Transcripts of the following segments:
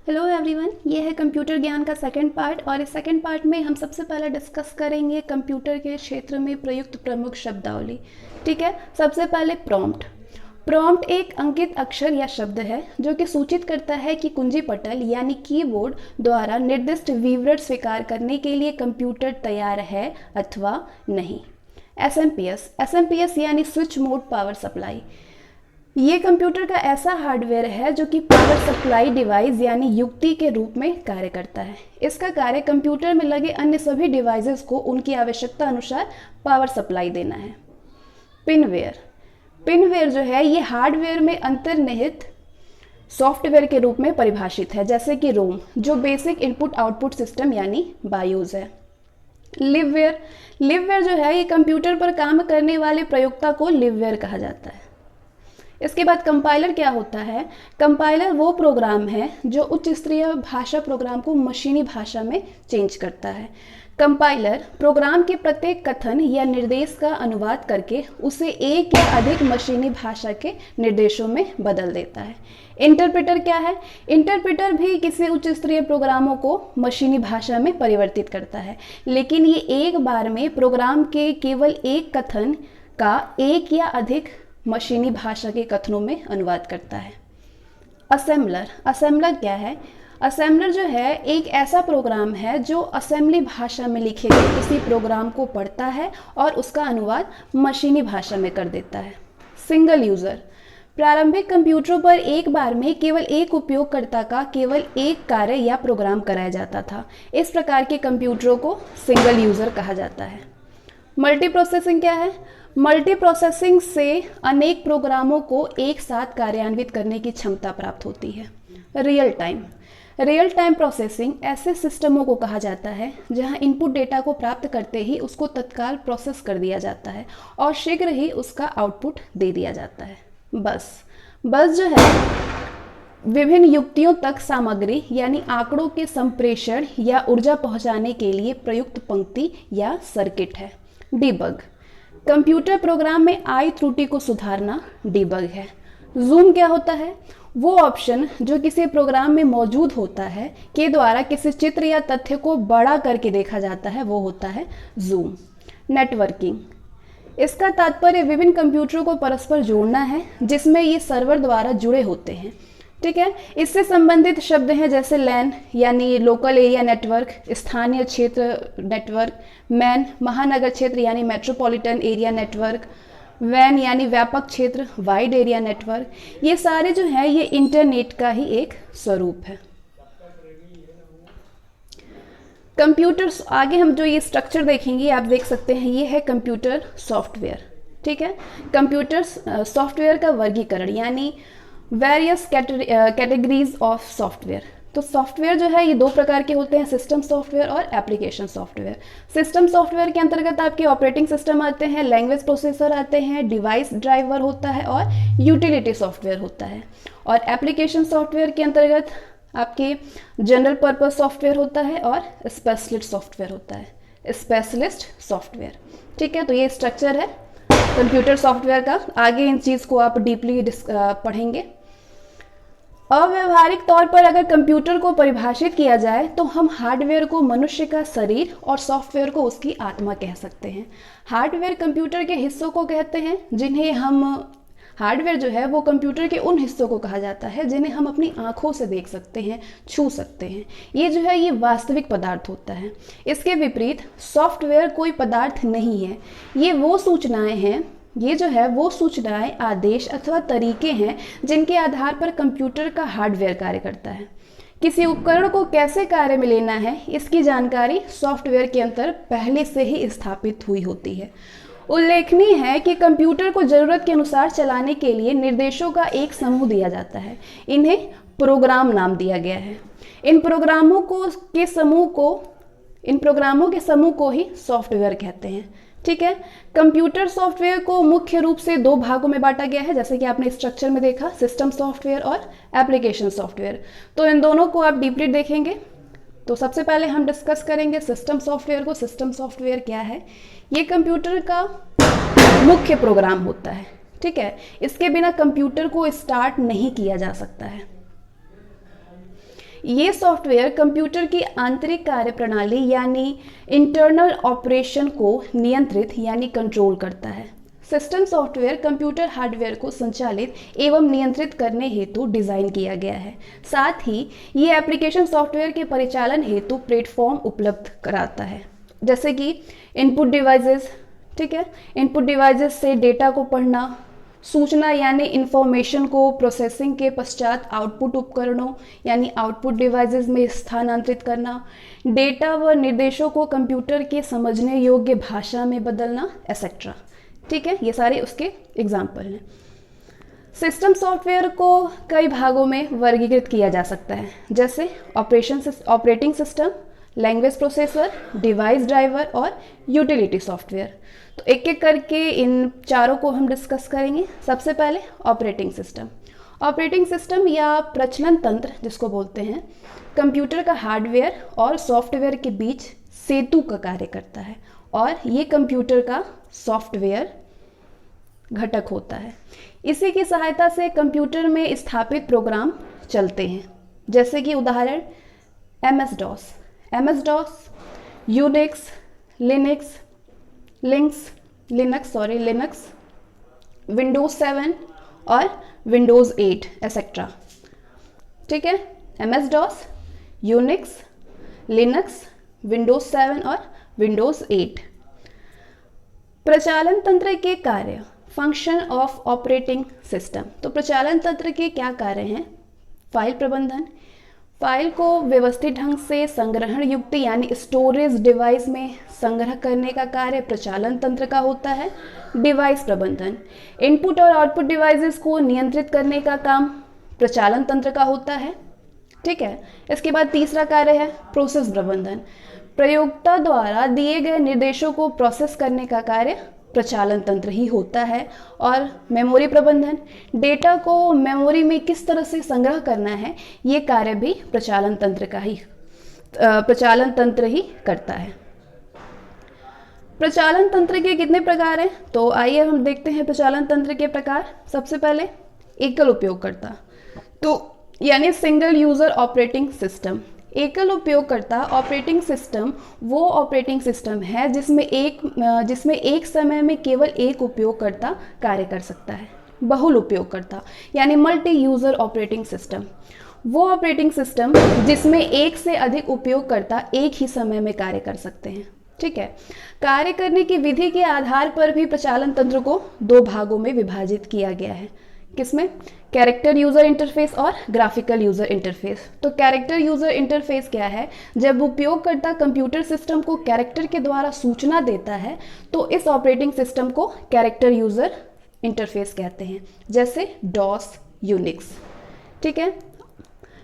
Hello everyone, ये है computer ज्ञान का सेकंड पार्ट और इस सेकंड पार्ट में हम सबसे पहले डिस्कस करेंगे कंप्यूटर के क्षेत्र में प्रयुक्त प्रमुख शब्दावली। ठीक है, सबसे पहले प्रॉम्प्ट। प्रॉम्प्ट एक अंकित अक्षर या शब्द है जो कि सूचित करता है कि कुंजी पटल यानी कीबोर्ड द्वारा निर्दिष्ट विवरण स्वीकार करने के लिए कंप्यूटर तैयार है अथवा नहीं। एसएमपीएस यानी स्विच मोड पावर सप्लाई। ये कंप्यूटर का ऐसा हार्डवेयर है जो कि पावर सप्लाई डिवाइस यानी युक्ति के रूप में कार्य करता है। इसका कार्य कंप्यूटर में लगे अन्य सभी डिवाइसेस को उनकी आवश्यकता अनुसार पावर सप्लाई देना है। पिनवेयर जो है ये हार्डवेयर में अंतर्निहित सॉफ्टवेयर के रूप में परिभाषित है, जैसे कि रोम जो बेसिक इनपुट आउटपुट सिस्टम यानी बायोस है। लिववेयर जो है ये कंप्यूटर पर काम करने वाले प्रयोक्ता को लिववेयर कहा जाता है। इसके बाद कंपाइलर क्या होता है? कंपाइलर वो प्रोग्राम है जो उच्च स्तरीय भाषा प्रोग्राम को मशीनी भाषा में चेंज करता है। कंपाइलर प्रोग्राम के प्रत्येक कथन या निर्देश का अनुवाद करके उसे एक या अधिक मशीनी भाषा के निर्देशों में बदल देता है। इंटरप्रेटर क्या है? इंटरप्रेटर भी किसी उच्च स्तरीय प्रोग्रामों को मशीनी भाषा में परिवर्तित करता है, लेकिन ये एक बार में प्रोग्राम के केवल एक कथन का एक या अधिक मशीनी भाषा के कथनों में अनुवाद करता है। असेंबलर क्या है? असेंबलर जो है एक ऐसा प्रोग्राम है जो असेंबली भाषा में लिखे गए किसी प्रोग्राम को पढ़ता है और उसका अनुवाद मशीनी भाषा में कर देता है। Single user. प्रारंभिक कंप्यूटरों पर एक बार में केवल एक उपयोगकर्ता का केवल एक कार्य या प्रोग्राम कराया जाता था। इस प्रकार के कंप्यूटरों को सिंगल यूज़र कहा जाता है। मल्टी प्रोसेसिंग क्या है? मल्टी प्रोसेसिंग से अनेक प्रोग्रामों को एक साथ कार्यान्वित करने की क्षमता प्राप्त होती है। रियल टाइम प्रोसेसिंग ऐसे सिस्टमों को कहा जाता है जहां इनपुट डेटा को प्राप्त करते ही उसको तत्काल प्रोसेस कर दिया जाता है और शीघ्र ही उसका आउटपुट दे दिया जाता है। बस जो है विभिन्न युक्तियों तक सामग्री यानी आंकड़ों के संप्रेषण या ऊर्जा पहुंचाने के लिए प्रयुक्त पंक्ति या सर्किट है। डिबग। कंप्यूटर प्रोग्राम में आई त्रुटि को सुधारना डिबग है। जूम क्या होता है? वो ऑप्शन जो किसी प्रोग्राम में मौजूद होता है के द्वारा किसी चित्र या तथ्य को बड़ा करके देखा जाता है, वो होता है जूम। नेटवर्किंग। इसका तात्पर्य विभिन्न कंप्यूटरों को परस्पर जोड़ना है जिसमें ये सर्वर द्वारा जुड़े होते हैं। ठीक है, इससे संबंधित शब्द हैं जैसे लैन यानी लोकल एरिया नेटवर्क, स्थानीय क्षेत्र नेटवर्क, मैन महानगर क्षेत्र यानी मेट्रोपॉलिटन एरिया नेटवर्क, वैन यानी व्यापक क्षेत्र वाइड एरिया नेटवर्क। ये सारे जो है ये इंटरनेट का ही एक स्वरूप है। कंप्यूटर आगे हम जो ये स्ट्रक्चर देखेंगे आप देख सकते हैं, ये है कंप्यूटर सॉफ्टवेयर। ठीक है, कंप्यूटर सॉफ्टवेयर का वर्गीकरण यानी वेरियस कैटेगरीज ऑफ सॉफ्टवेयर। तो सॉफ्टवेयर जो है ये दो प्रकार के होते हैं, सिस्टम सॉफ्टवेयर और एप्लीकेशन सॉफ्टवेयर। सिस्टम सॉफ्टवेयर के अंतर्गत आपके ऑपरेटिंग सिस्टम आते हैं, लैंग्वेज प्रोसेसर आते हैं, डिवाइस ड्राइवर होता है और यूटिलिटी सॉफ्टवेयर होता है। और एप्लीकेशन सॉफ्टवेयर के अंतर्गत आपके जनरल पर्पज सॉफ्टवेयर होता है और स्पेशलिस्ट सॉफ्टवेयर होता है। Specialist software. ठीक है, तो ये स्ट्रक्चर है कंप्यूटर सॉफ्टवेयर का। आगे इन चीज़ को आप डीपली पढ़ेंगे। अव्यवहारिक तौर पर अगर कंप्यूटर को परिभाषित किया जाए तो हम हार्डवेयर को मनुष्य का शरीर और सॉफ्टवेयर को उसकी आत्मा कह सकते हैं। हार्डवेयर कंप्यूटर के हिस्सों को कहते हैं जिन्हें हम हार्डवेयर जो है वो कंप्यूटर के उन हिस्सों को कहा जाता है जिन्हें हम अपनी आंखों से देख सकते हैं, छू सकते हैं। ये जो है ये वास्तविक पदार्थ होता है। इसके विपरीत सॉफ्टवेयर कोई पदार्थ नहीं है। ये वो सूचनाएं हैं, ये जो है वो सूचनाएं, आदेश अथवा तरीके हैं जिनके आधार पर कंप्यूटर का हार्डवेयर कार्य करता है। किसी उपकरण को कैसे कार्य में लेना है इसकी जानकारी सॉफ्टवेयर के अंदर पहले से ही स्थापित हुई होती है। उल्लेखनीय है कि कंप्यूटर को ज़रूरत के अनुसार चलाने के लिए निर्देशों का एक समूह दिया जाता है। इन्हें प्रोग्राम नाम दिया गया है। इन प्रोग्रामों के समूह को ही सॉफ्टवेयर कहते हैं। ठीक है, कंप्यूटर सॉफ्टवेयर को मुख्य रूप से दो भागों में बांटा गया है, जैसे कि आपने स्ट्रक्चर में देखा, सिस्टम सॉफ्टवेयर और एप्लीकेशन सॉफ्टवेयर। तो इन दोनों को आप डीपली देखेंगे। तो सबसे पहले हम डिस्कस करेंगे सिस्टम सॉफ्टवेयर को। सिस्टम सॉफ्टवेयर क्या है? ये कंप्यूटर का मुख्य प्रोग्राम होता है। ठीक है, इसके बिना कंप्यूटर को स्टार्ट नहीं किया जा सकता है। ये सॉफ्टवेयर कंप्यूटर की आंतरिक कार्यप्रणाली यानी इंटरनल ऑपरेशन को नियंत्रित यानी कंट्रोल करता है। सिस्टम सॉफ्टवेयर कंप्यूटर हार्डवेयर को संचालित एवं नियंत्रित करने हेतु डिज़ाइन किया गया है। साथ ही ये एप्लीकेशन सॉफ्टवेयर के परिचालन हेतु प्लेटफॉर्म उपलब्ध कराता है, जैसे कि इनपुट डिवाइसेस, ठीक है, इनपुट डिवाइसेस से डेटा को पढ़ना, सूचना यानी इंफॉर्मेशन को प्रोसेसिंग के पश्चात आउटपुट उपकरणों यानी आउटपुट डिवाइसेस में स्थानांतरित करना, डेटा व निर्देशों को कंप्यूटर के समझने योग्य भाषा में बदलना एक्सेट्रा। ठीक है, ये सारे उसके एग्जाम्पल हैं। सिस्टम सॉफ्टवेयर को कई भागों में वर्गीकृत किया जा सकता है, जैसे operating system, language processor, device driver और यूटिलिटी सॉफ्टवेयर। तो एक एक करके इन चारों को हम डिस्कस करेंगे। सबसे पहले ऑपरेटिंग सिस्टम। ऑपरेटिंग सिस्टम या प्रचलन तंत्र जिसको बोलते हैं, कंप्यूटर का हार्डवेयर और सॉफ्टवेयर के बीच सेतु का कार्य करता है और ये कंप्यूटर का सॉफ्टवेयर घटक होता है। इसी की सहायता से कंप्यूटर में स्थापित प्रोग्राम चलते हैं, जैसे कि उदाहरण M S DOS, Unix, Linux, Windows 7 और विंडोज 8 एक्सेट्रा। ठीक है, M S DOS, Unix, Linux, Windows 7 और विंडोज 8। प्रचालन तंत्र के कार्य, फंक्शन ऑफ ऑपरेटिंग सिस्टम। तो प्रचालन तंत्र के क्या कार्य हैं? फाइल प्रबंधन, फाइल को व्यवस्थित ढंग से संग्रहण युक्त यानी स्टोरेज डिवाइस में संग्रह करने का कार्य प्रचालन तंत्र का होता है। डिवाइस प्रबंधन, इनपुट और आउटपुट डिवाइसेस को नियंत्रित करने का काम प्रचालन तंत्र का होता है। ठीक है, इसके बाद तीसरा कार्य है प्रोसेस प्रबंधन, प्रयोक्ता द्वारा दिए गए निर्देशों को प्रोसेस करने का कार्य प्रचालन तंत्र ही होता है। और मेमोरी प्रबंधन, डेटा को मेमोरी में किस तरह से संग्रह करना है, ये कार्य भी प्रचालन तंत्र ही करता है। प्रचालन तंत्र के कितने प्रकार हैं? तो आइए हम देखते हैं प्रचालन तंत्र के प्रकार। सबसे पहले एकल उपयोगकर्ता, तो यानी सिंगल यूजर ऑपरेटिंग सिस्टम। एकल उपयोगकर्ता ऑपरेटिंग सिस्टम वो ऑपरेटिंग सिस्टम है जिसमें एक समय में केवल एक उपयोगकर्ता कार्य कर सकता है। बहुल उपयोगकर्ता यानी मल्टी यूजर ऑपरेटिंग सिस्टम, वो ऑपरेटिंग सिस्टम जिसमें एक से अधिक उपयोगकर्ता एक ही समय में कार्य कर सकते हैं। ठीक है, कार्य करने की विधि के आधार पर भी प्रचालन तंत्र को दो भागों में विभाजित किया गया है। किसमें? कैरेक्टर यूजर इंटरफेस और ग्राफिकल यूजर इंटरफेस। तो कैरेक्टर यूजर इंटरफेस क्या है? जब उपयोगकर्ता कंप्यूटर सिस्टम को कैरेक्टर के द्वारा सूचना देता है तो इस ऑपरेटिंग सिस्टम को कैरेक्टर यूजर इंटरफेस कहते हैं, जैसे डॉस, यूनिक्स। ठीक है,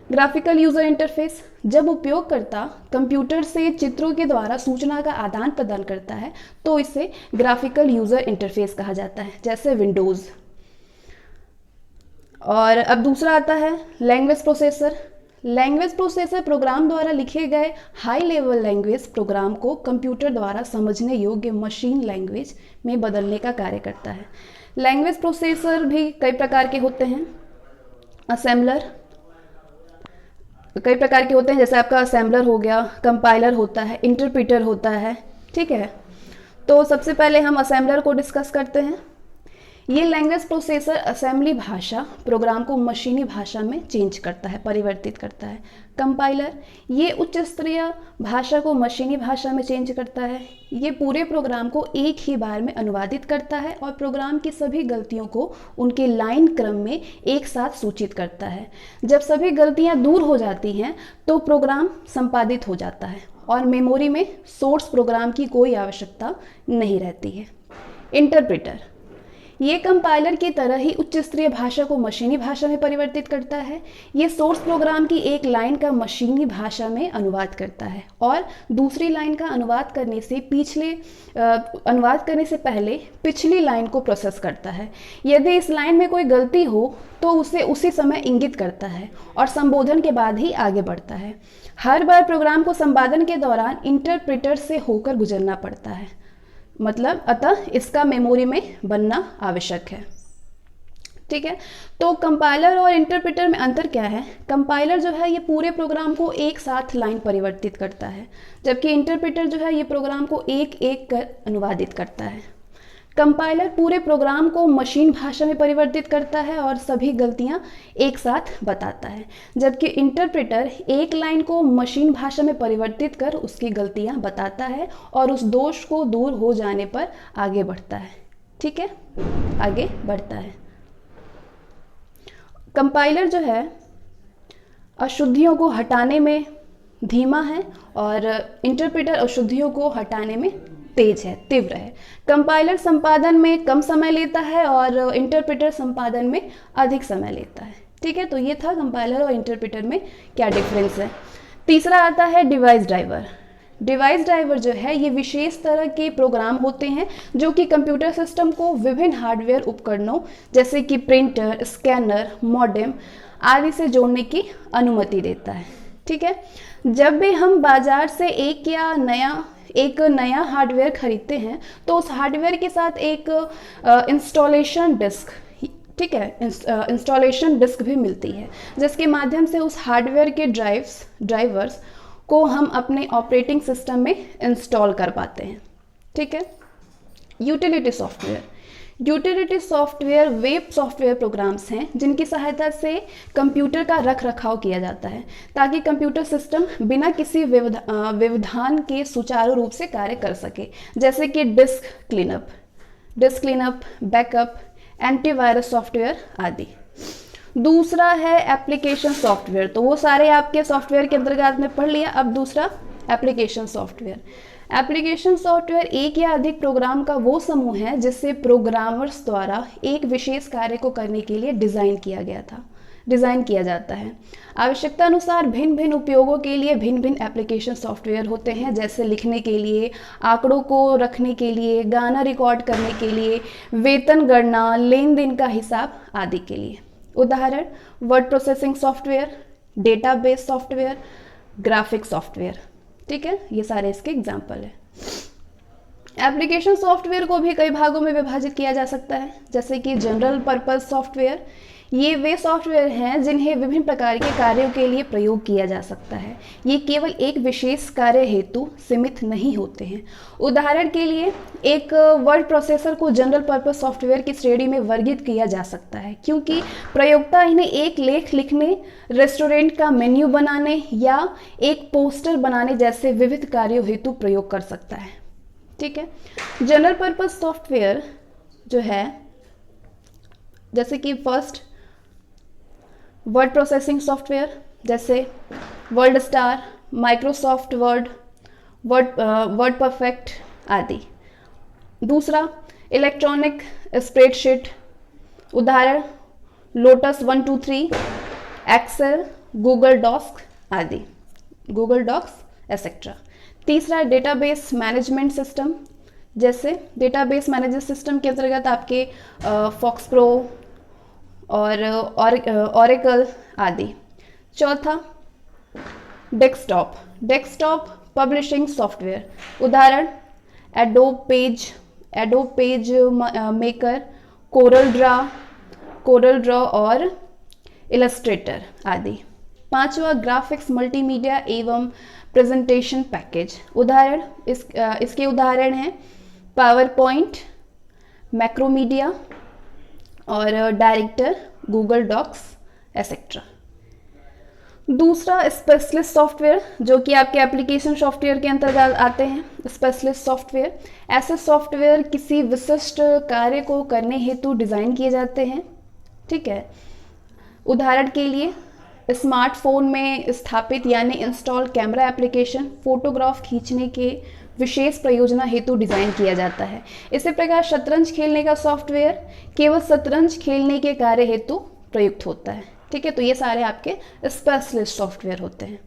ग्राफिकल यूजर इंटरफेस, जब उपयोगकर्ता कंप्यूटर से चित्रों के द्वारा सूचना का आदान प्रदान करता है तो इसे ग्राफिकल यूजर इंटरफेस कहा जाता है, जैसे विंडोज। और अब दूसरा आता है language processor. Language processor program द्वारा लिखे गए हाई लेवल लैंग्वेज प्रोग्राम को कंप्यूटर द्वारा समझने योग्य मशीन लैंग्वेज में बदलने का कार्य करता है। लैंग्वेज प्रोसेसर भी कई प्रकार के होते हैं। असेंबलर कई प्रकार के होते हैं, जैसे आपका असेंबलर हो गया, कंपाइलर होता है, इंटरप्रेटर होता है। ठीक है, तो सबसे पहले हम असेंबलर को डिस्कस करते हैं। ये लैंग्वेज प्रोसेसर असेंबली भाषा प्रोग्राम को मशीनी भाषा में चेंज करता है, परिवर्तित करता है। कंपाइलर ये उच्च स्तरीय भाषा को मशीनी भाषा में चेंज करता है। ये पूरे प्रोग्राम को एक ही बार में अनुवादित करता है और प्रोग्राम की सभी गलतियों को उनके लाइन क्रम में एक साथ सूचित करता है। जब सभी गलतियां दूर हो जाती हैं तो प्रोग्राम संपादित हो जाता है और मेमोरी में सोर्स प्रोग्राम की कोई आवश्यकता नहीं रहती है। इंटरप्रेटर ये कंपाइलर की तरह ही उच्च स्तरीय भाषा को मशीनी भाषा में परिवर्तित करता है। ये सोर्स प्रोग्राम की एक लाइन का मशीनी भाषा में अनुवाद करता है और दूसरी लाइन का अनुवाद करने से पहले पिछली लाइन को प्रोसेस करता है। यदि इस लाइन में कोई गलती हो तो उसे उसी समय इंगित करता है और संबोधन के बाद ही आगे बढ़ता है। हर बार प्रोग्राम को संपादन के दौरान इंटरप्रेटर से होकर गुजरना पड़ता है, मतलब अतः इसका मेमोरी में बनना आवश्यक है। ठीक है। तो कंपाइलर और इंटरप्रेटर में अंतर क्या है? कंपाइलर जो है ये पूरे प्रोग्राम को एक साथ लाइन परिवर्तित करता है, जबकि इंटरप्रेटर जो है ये प्रोग्राम को एक एक कर अनुवादित करता है। कंपाइलर पूरे प्रोग्राम को मशीन भाषा में परिवर्तित करता है और सभी गलतियां एक साथ बताता है, जबकि इंटरप्रेटर एक लाइन को मशीन भाषा में परिवर्तित कर उसकी गलतियां बताता है और उस दोष को दूर हो जाने पर आगे बढ़ता है। ठीक है, आगे बढ़ता है। कंपाइलर जो है अशुद्धियों को हटाने में धीमा है और इंटरप्रेटर अशुद्धियों को हटाने में तेज है, तीव्र है। कंपाइलर संपादन में कम समय लेता है और इंटरप्रेटर संपादन में अधिक समय लेता है। ठीक है, तो ये था कंपाइलर और इंटरप्रेटर में क्या डिफरेंस है। तीसरा आता है डिवाइस ड्राइवर। डिवाइस ड्राइवर जो है ये विशेष तरह के प्रोग्राम होते हैं जो कि कंप्यूटर सिस्टम को विभिन्न हार्डवेयर उपकरणों जैसे कि प्रिंटर, स्कैनर, मॉडेम आदि से जोड़ने की अनुमति देता है। ठीक है, जब भी हम बाजार से एक नया हार्डवेयर खरीदते हैं तो उस हार्डवेयर के साथ एक इंस्टॉलेशन डिस्क, ठीक है, इंस्टॉलेशन डिस्क भी मिलती है, जिसके माध्यम से उस हार्डवेयर के ड्राइवर्स को हम अपने ऑपरेटिंग सिस्टम में इंस्टॉल कर पाते हैं। ठीक है, यूटिलिटी सॉफ्टवेयर। यूटिलिटी सॉफ्टवेयर वे सॉफ्टवेयर प्रोग्राम्स हैं जिनकी सहायता से कंप्यूटर का रख रखाव किया जाता है ताकि कंप्यूटर सिस्टम बिना किसी व्यवधान के सुचारू रूप से कार्य कर सके, जैसे कि disc cleanup, backup, antivirus software आदि। दूसरा है एप्लीकेशन सॉफ्टवेयर। तो वो सारे आपके सॉफ्टवेयर के अंतर्गत में पढ़ लिया। अब दूसरा एप्लीकेशन सॉफ्टवेयर। एप्लीकेशन सॉफ्टवेयर एक या अधिक प्रोग्राम का वो समूह है जिससे प्रोग्रामर्स द्वारा एक विशेष कार्य को करने के लिए डिज़ाइन किया जाता है। आवश्यकता अनुसार भिन्न भिन्न उपयोगों के लिए भिन्न भिन्न एप्लीकेशन सॉफ्टवेयर होते हैं, जैसे लिखने के लिए, आंकड़ों को रखने के लिए, गाना रिकॉर्ड करने के लिए, वेतन गणना, लेन देन का हिसाब आदि के लिए। उदाहरण word processing software, database software, graphic software. ठीक है, ये सारे इसके एग्जाम्पल है। एप्लीकेशन सॉफ्टवेयर को भी कई भागों में विभाजित किया जा सकता है, जैसे कि जनरल पर्पस सॉफ्टवेयर। ये वे सॉफ्टवेयर हैं जिन्हें विभिन्न प्रकार के कार्यों के लिए प्रयोग किया जा सकता है। ये केवल एक विशेष कार्य हेतु सीमित नहीं होते हैं। उदाहरण के लिए एक वर्ड प्रोसेसर को जनरल पर्पस सॉफ्टवेयर की श्रेणी में वर्गीकृत किया जा सकता है, क्योंकि प्रयोक्ता इन्हें एक लेख लिखने, रेस्टोरेंट का मेन्यू बनाने या एक पोस्टर बनाने जैसे विविध कार्यों हेतु प्रयोग कर सकता है। ठीक है, जनरल पर्पस सॉफ्टवेयर जो है जैसे कि फर्स्ट वर्ड प्रोसेसिंग सॉफ्टवेयर जैसे word star, Microsoft word, word perfect आदि। दूसरा इलेक्ट्रॉनिक स्प्रेडशीट, उदाहरण लोटस 123, एक्सेल, गूगल डॉक्स आदि, गूगल डॉक्स एसेट्रा। तीसरा डेटाबेस मैनेजमेंट सिस्टम, जैसे डेटाबेस मैनेजमेंट सिस्टम के अंतर्गत आपके फॉक्सप्रो और ऑरेकल आदि। चौथा डेस्कटॉप पब्लिशिंग सॉफ्टवेयर, उदाहरण adobe page maker, Corel Draw और इलस्ट्रेटर आदि। पांचवा ग्राफिक्स मल्टीमीडिया एवं प्रेजेंटेशन पैकेज, उदाहरण इसके उदाहरण हैं पावर पॉइंट, मैक्रोमीडिया और डायरेक्टर, गूगल डॉक्स एसेट्रा। दूसरा स्पेशलिस्ट सॉफ्टवेयर, जो कि आपके एप्लीकेशन सॉफ्टवेयर के अंतर्गत आते हैं। स्पेशलिस्ट सॉफ्टवेयर ऐसे सॉफ्टवेयर किसी विशिष्ट कार्य को करने हेतु डिज़ाइन किए जाते हैं। ठीक है, उदाहरण के लिए स्मार्टफोन में स्थापित यानी इंस्टॉल कैमरा एप्लीकेशन फोटोग्राफ खींचने के विशेष प्रयोजना हेतु डिज़ाइन किया जाता है। इसी प्रकार शतरंज खेलने का सॉफ्टवेयर केवल शतरंज खेलने के कार्य हेतु प्रयुक्त होता है। ठीक है, तो ये सारे आपके स्पेशलिस्ट सॉफ्टवेयर होते हैं।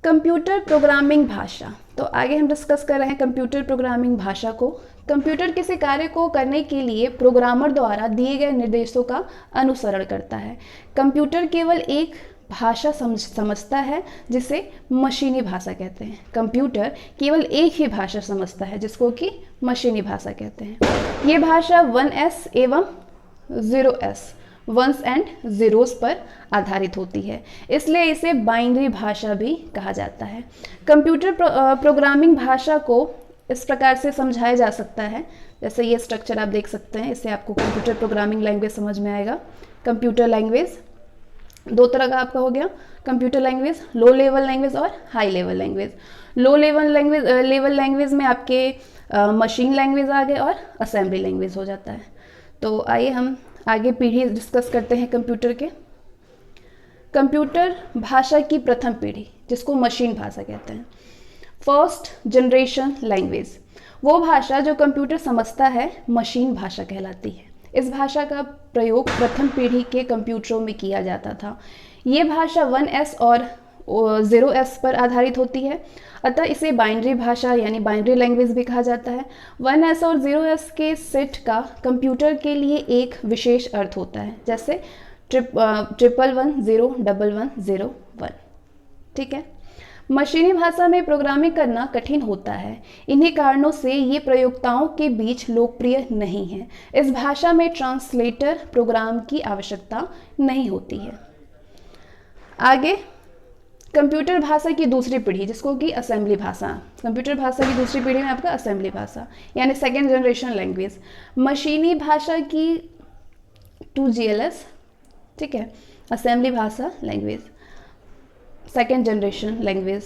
कंप्यूटर प्रोग्रामिंग भाषा, तो आगे हम डिस्कस कर रहे हैं कंप्यूटर प्रोग्रामिंग भाषा को। कंप्यूटर किसी कार्य को करने के लिए प्रोग्रामर द्वारा दिए गए निर्देशों का अनुसरण करता है। कंप्यूटर केवल एक भाषा समझता है जिसे मशीनी भाषा कहते हैं। कंप्यूटर केवल एक ही भाषा समझता है जिसको कि मशीनी भाषा कहते हैं। ये भाषा 1S एवं 0s, वंस एंड ज़ीरोस पर आधारित होती है, इसलिए इसे बाइनरी भाषा भी कहा जाता है। कंप्यूटर प्रोग्रामिंग भाषा को इस प्रकार से समझाया जा सकता है, जैसे ये स्ट्रक्चर आप देख सकते हैं, इससे आपको कंप्यूटर प्रोग्रामिंग लैंग्वेज समझ में आएगा। कंप्यूटर लैंग्वेज दो तरह का आपका हो गया, computer language, low level language और high level language. Low level language में आपके मशीन लैंग्वेज आ गए और असेंबली लैंग्वेज हो जाता है। तो आइए हम आगे पीढ़ी डिस्कस करते हैं कंप्यूटर के। कंप्यूटर भाषा की प्रथम पीढ़ी, जिसको मशीन भाषा कहते हैं, फर्स्ट जनरेशन लैंग्वेज, वो भाषा जो कंप्यूटर समझता है मशीन भाषा कहलाती है। इस भाषा का प्रयोग प्रथम पीढ़ी के कंप्यूटरों में किया जाता था। ये भाषा 1s और 0s पर आधारित होती है, अतः इसे बाइनरी भाषा यानी बाइनरी लैंग्वेज भी कहा जाता है। 1s और 0s के सेट का कंप्यूटर के लिए एक विशेष अर्थ होता है, जैसे 111011101। ठीक है। मशीनी भाषा में प्रोग्रामिंग करना कठिन होता है, इन्हीं कारणों से ये प्रयोक्ताओं के बीच लोकप्रिय नहीं है। इस भाषा में ट्रांसलेटर प्रोग्राम की आवश्यकता नहीं होती है। आगे कंप्यूटर भाषा की दूसरी पीढ़ी, जिसको कि असेंबली भाषा, कंप्यूटर भाषा की दूसरी पीढ़ी में आपका असेंबली भाषा यानी सेकेंड जनरेशन लैंग्वेज। मशीनी भाषा की 2GLS, ठीक है, असेंबली भाषा लैंग्वेज, सेकेंड जनरेशन लैंग्वेज।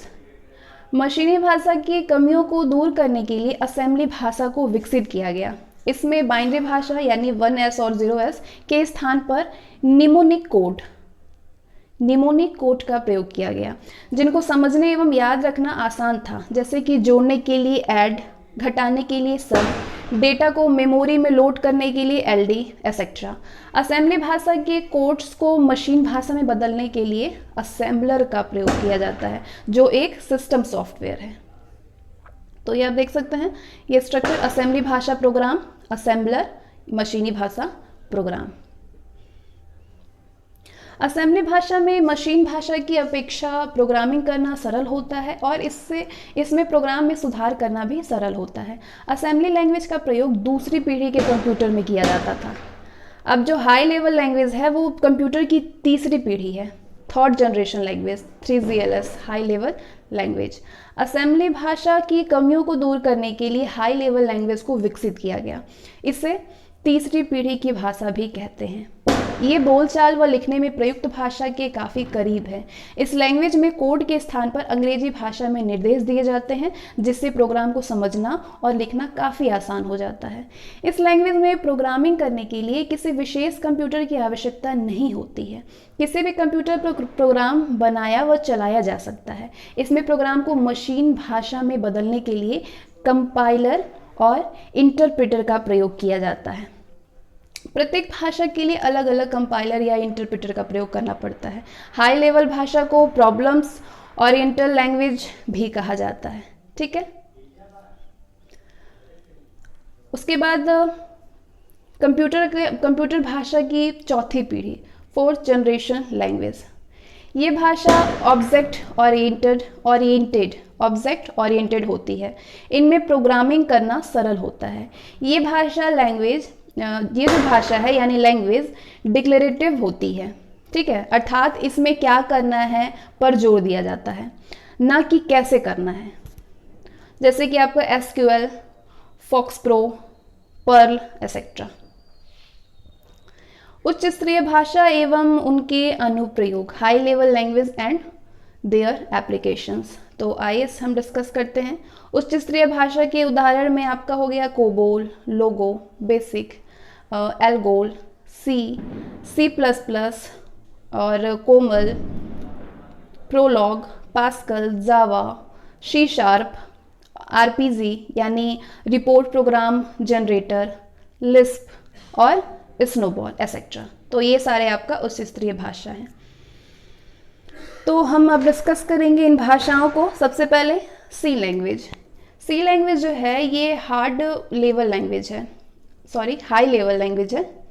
मशीनी भाषा की कमियों को दूर करने के लिए असेंबली भाषा को विकसित किया गया। इसमें बाइनरी भाषा यानी 1s और 0s के स्थान पर निमोनिक कोड का प्रयोग किया गया, जिनको समझने एवं याद रखना आसान था, जैसे कि जोड़ने के लिए ऐड, घटाने के लिए सब, डेटा को मेमोरी में लोड करने के लिए LD एक्सेट्रा। असेंबली भाषा के कोड्स को मशीन भाषा में बदलने के लिए असेंबलर का प्रयोग किया जाता है, जो एक सिस्टम सॉफ्टवेयर है। तो ये आप देख सकते हैं, ये स्ट्रक्चर असेंबली भाषा प्रोग्राम, असेंबलर, मशीनी भाषा प्रोग्राम। असेंबली भाषा में मशीन भाषा की अपेक्षा प्रोग्रामिंग करना सरल होता है और इसमें प्रोग्राम में सुधार करना भी सरल होता है। असेंबली लैंग्वेज का प्रयोग दूसरी पीढ़ी के कंप्यूटर में किया जाता था। अब जो हाई लेवल लैंग्वेज है वो कंप्यूटर की तीसरी पीढ़ी है, third generation language, 3GLS, high level language. Assembly भाषा की कमियों को दूर करने के लिए हाई लेवल लैंग्वेज को विकसित किया गया। इसे तीसरी पीढ़ी की भाषा भी कहते हैं। ये बोलचाल व लिखने में प्रयुक्त भाषा के काफ़ी करीब है। इस लैंग्वेज में कोड के स्थान पर अंग्रेजी भाषा में निर्देश दिए जाते हैं, जिससे प्रोग्राम को समझना और लिखना काफ़ी आसान हो जाता है। इस लैंग्वेज में प्रोग्रामिंग करने के लिए किसी विशेष कंप्यूटर की आवश्यकता नहीं होती है। किसी भी कंप्यूटर पर प्रोग्राम बनाया व चलाया जा सकता है। इसमें प्रोग्राम को मशीन भाषा में बदलने के लिए कंपाइलर और इंटरप्रेटर का प्रयोग किया जाता है। प्रत्येक भाषा के लिए अलग अलग कंपाइलर या इंटरप्रेटर का प्रयोग करना पड़ता है। हाई लेवल भाषा को प्रॉब्लम्स ओरिएंटल लैंग्वेज भी कहा जाता है। ठीक है। उसके बाद कंप्यूटर भाषा की चौथी पीढ़ी, फोर्थ जनरेशन लैंग्वेज। ये भाषा ऑब्जेक्ट ओरिएंटेड होती है। इनमें प्रोग्रामिंग करना सरल होता है। ये जो भाषा है यानी लैंग्वेज डिक्लेरेटिव होती है। ठीक है, अर्थात इसमें क्या करना है पर जोर दिया जाता है, ना कि कैसे करना है। जैसे कि आपका SQL, FOXPRO, पर्ल एक्सेट्रा। उच्च स्तरीय भाषा एवं उनके अनुप्रयोग, high level language and their applications. तो आइए हम डिस्कस करते हैं। उच्च स्तरीय भाषा के उदाहरण में आपका हो गया कोबोल, लोगो, बेसिक, एल्गोल, C++ और कोमल, प्रोलॉग, पास्कल, जावा, C#, RPG यानी रिपोर्ट प्रोग्राम जनरेटर, लिस्प और स्नोबॉल एक्सेट्रा। तो ये सारे आपका उच्च स्तरीय भाषा हैं। तो हम अब डिस्कस करेंगे इन भाषाओं को। सबसे पहले सी लैंग्वेज। सी लैंग्वेज जो है ये हाई लेवल लैंग्वेज है।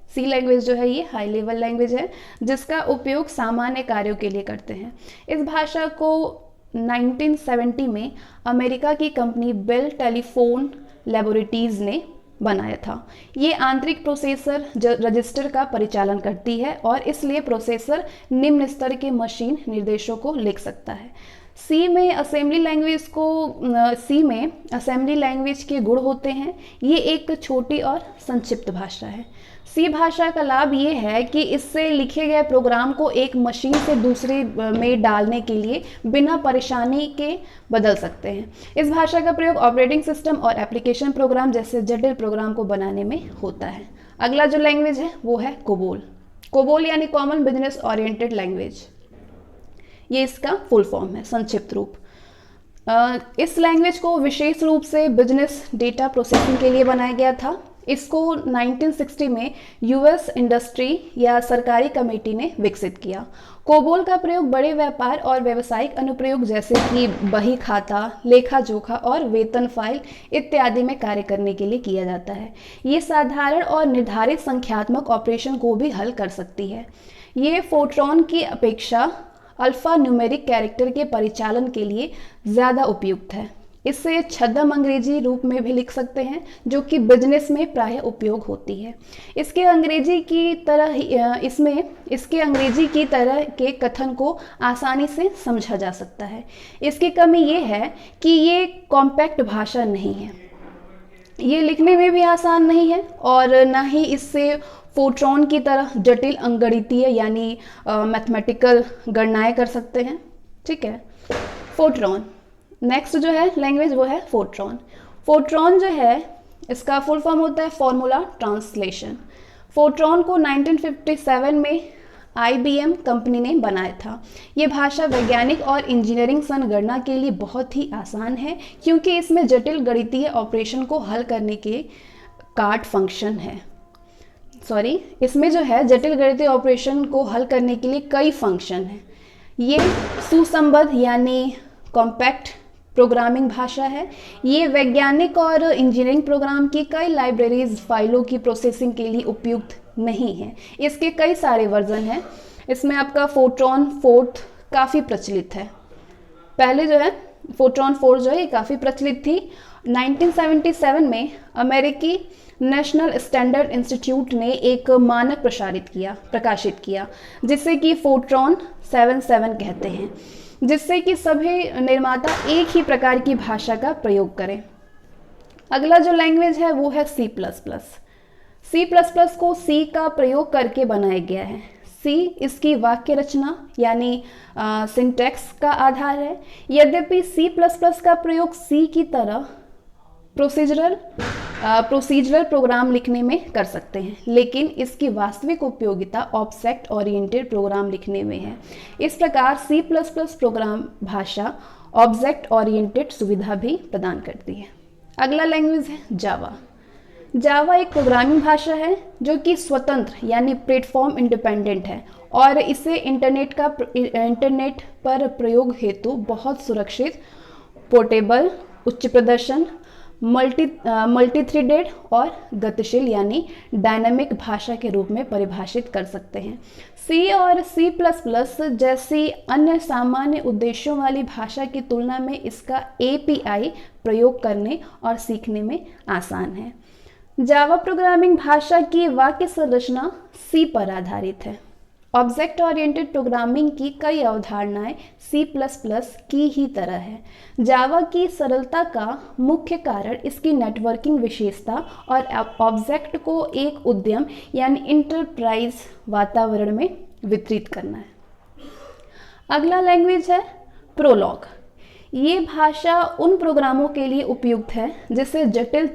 सी लैंग्वेज जो है ये हाई लेवल लैंग्वेज है, जिसका उपयोग सामान्य कार्यों के लिए करते हैं। इस भाषा को 1970 में अमेरिका की कंपनी बेल टेलीफोन लैबोरेटरीज ने बनाया था। ये आंतरिक प्रोसेसर रजिस्टर का परिचालन करती है और इसलिए प्रोसेसर निम्न स्तर के मशीन निर्देशों को लिख सकता है। सी में असेंबली लैंग्वेज के गुण होते हैं। ये एक छोटी और संक्षिप्त भाषा है। सी भाषा का लाभ ये है कि इससे लिखे गए प्रोग्राम को एक मशीन से दूसरे में डालने के लिए बिना परेशानी के बदल सकते हैं। इस भाषा का प्रयोग ऑपरेटिंग सिस्टम और एप्लीकेशन प्रोग्राम जैसे जटिल प्रोग्राम को बनाने में होता है। अगला जो लैंग्वेज है वो है कोबोल। कोबोल यानी कॉमन बिजनेस ओरिएंटेड लैंग्वेज, ये इसका फुल फॉर्म है, संक्षिप्त रूप। इस लैंग्वेज को विशेष रूप से बिजनेस डेटा प्रोसेसिंग के लिए बनाया गया था। इसको 1960 में यूएस इंडस्ट्री या सरकारी कमेटी ने विकसित किया। कोबोल का प्रयोग बड़े व्यापार और व्यावसायिक अनुप्रयोग जैसे कि बही खाता, लेखा जोखा और वेतन फाइल इत्यादि में कार्य करने के लिए किया जाता है। ये साधारण और निर्धारित संख्यात्मक ऑपरेशन को भी हल कर सकती है। ये फोर्ट्रॉन की अपेक्षा अल्फा न्यूमेरिक कैरेक्टर के परिचालन के लिए ज़्यादा उपयुक्त है। इससे छद्म अंग्रेजी रूप में भी लिख सकते हैं जो कि बिजनेस में प्रायः उपयोग होती है। इसके अंग्रेजी की तरह के कथन को आसानी से समझा जा सकता है। इसकी कमी ये है कि ये कॉम्पैक्ट भाषा नहीं है, ये लिखने में भी आसान नहीं है और न ही इससे फोर्ट्रॉन की तरह जटिल अंकगणितीय यानी मैथमेटिकल गणनाएं कर सकते हैं। ठीक है, फोर्ट्रॉन नेक्स्ट जो है लैंग्वेज वो है फोर्ट्रॉन। फोर्ट्रॉन जो है इसका फुल फॉर्म होता है फॉर्मूला ट्रांसलेशन। फोर्ट्रॉन को 1957 में IBM कंपनी ने बनाया था। ये भाषा वैज्ञानिक और इंजीनियरिंग संगणना के लिए बहुत ही आसान है क्योंकि इसमें जटिल गणितीय ऑपरेशन को हल करने के कार्ड फंक्शन है। इसमें जो है जटिल गणितीय ऑपरेशन को हल करने के लिए कई फंक्शन हैं। ये सुसंबद्ध यानी कॉम्पैक्ट प्रोग्रामिंग भाषा है। ये वैज्ञानिक और इंजीनियरिंग प्रोग्राम की कई लाइब्रेरीज फाइलों की प्रोसेसिंग के लिए उपयुक्त नहीं है। इसके कई सारे वर्जन हैं। इसमें आपका फोर्ट्रॉन 4 काफ़ी प्रचलित है। पहले जो है फोर्ट्रॉन 4 जो है ये काफ़ी प्रचलित थी। 1977 में अमेरिकी नेशनल स्टैंडर्ड इंस्टीट्यूट ने एक मानक प्रकाशित किया जिसे कि फोर्ट्रॉन 77 कहते हैं, जिससे कि सभी निर्माता एक ही प्रकार की भाषा का प्रयोग करें। अगला जो लैंग्वेज है वो है C++। C++ को C का प्रयोग करके बनाया गया है। C इसकी वाक्य रचना यानी सिंटैक्स का आधार है। यद्यपि C++ का प्रयोग C की तरह प्रोसीजरल प्रोग्राम लिखने में कर सकते हैं, लेकिन इसकी वास्तविक उपयोगिता ऑब्जेक्ट ओरिएंटेड प्रोग्राम लिखने में है। इस प्रकार C++ प्रोग्राम भाषा ऑब्जेक्ट ओरिएंटेड सुविधा भी प्रदान करती है। अगला लैंग्वेज है जावा। जावा एक प्रोग्रामिंग भाषा है जो कि स्वतंत्र यानी प्लेटफॉर्म इंडिपेंडेंट है और इसे इंटरनेट पर प्रयोग हेतु बहुत सुरक्षित, पोर्टेबल, उच्च प्रदर्शन, मल्टी थ्रेडेड और गतिशील यानी डायनामिक भाषा के रूप में परिभाषित कर सकते हैं। C और C++ जैसी अन्य सामान्य उद्देश्यों वाली भाषा की तुलना में इसका API प्रयोग करने और सीखने में आसान है। जावा प्रोग्रामिंग भाषा की वाक्य संरचना C पर आधारित है। ऑब्जेक्ट ओरिएंटेड प्रोग्रामिंग की कई अवधारणाएं C++ की ही तरह है। जावा की सरलता का मुख्य कारण इसकी नेटवर्किंग विशेषता और ऑब्जेक्ट को एक उद्यम यानी इंटरप्राइज वातावरण में वितरित करना है। अगला लैंग्वेज है प्रोलॉग। ये भाषा उन प्रोग्रामों के लिए उपयुक्त है जिसे जटिल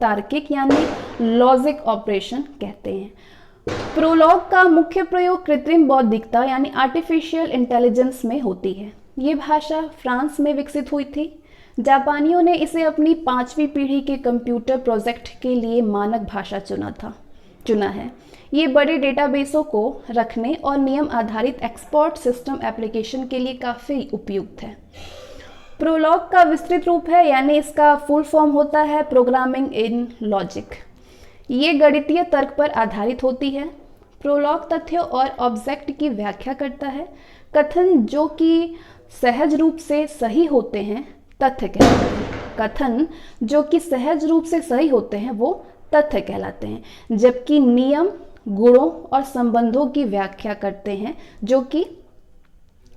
तार्किक यानी लॉजिक ऑपरेशन कहते हैं। प्रोलॉग का मुख्य प्रयोग कृत्रिम बौद्धिकता यानी आर्टिफिशियल इंटेलिजेंस में होती है। ये भाषा फ्रांस में विकसित हुई थी। जापानियों ने इसे अपनी 5वीं पीढ़ी के कंप्यूटर प्रोजेक्ट के लिए मानक भाषा चुना है। ये बड़े डेटाबेसों को रखने और नियम आधारित एक्सपर्ट सिस्टम एप्लीकेशन के लिए काफ़ी उपयुक्त है। प्रोलॉग का विस्तृत रूप है यानी इसका फुल फॉर्म होता है प्रोग्रामिंग इन लॉजिक। ये गणितीय तर्क पर आधारित होती है। प्रोलॉग तथ्यों और ऑब्जेक्ट की व्याख्या करता है। कथन जो कि सहज रूप से सही होते हैं तथ्य कहते हैं। कथन जो कि सहज रूप से सही होते हैं वो तथ्य कहलाते हैं, जबकि नियम गुणों और संबंधों की व्याख्या करते हैं जो कि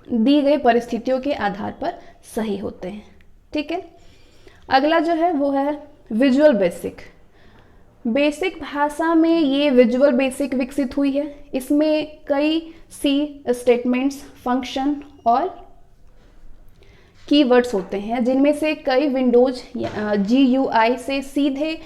दी गई परिस्थितियों के आधार पर सही होते हैं। ठीक है, अगला जो है वो है विजुअल बेसिक। बेसिक भाषा में ये विजुअल बेसिक विकसित हुई है। इसमें कई सी स्टेटमेंट्स, फंक्शन और कीवर्ड्स होते हैं जिनमें से कई विंडोज GUI से सीधे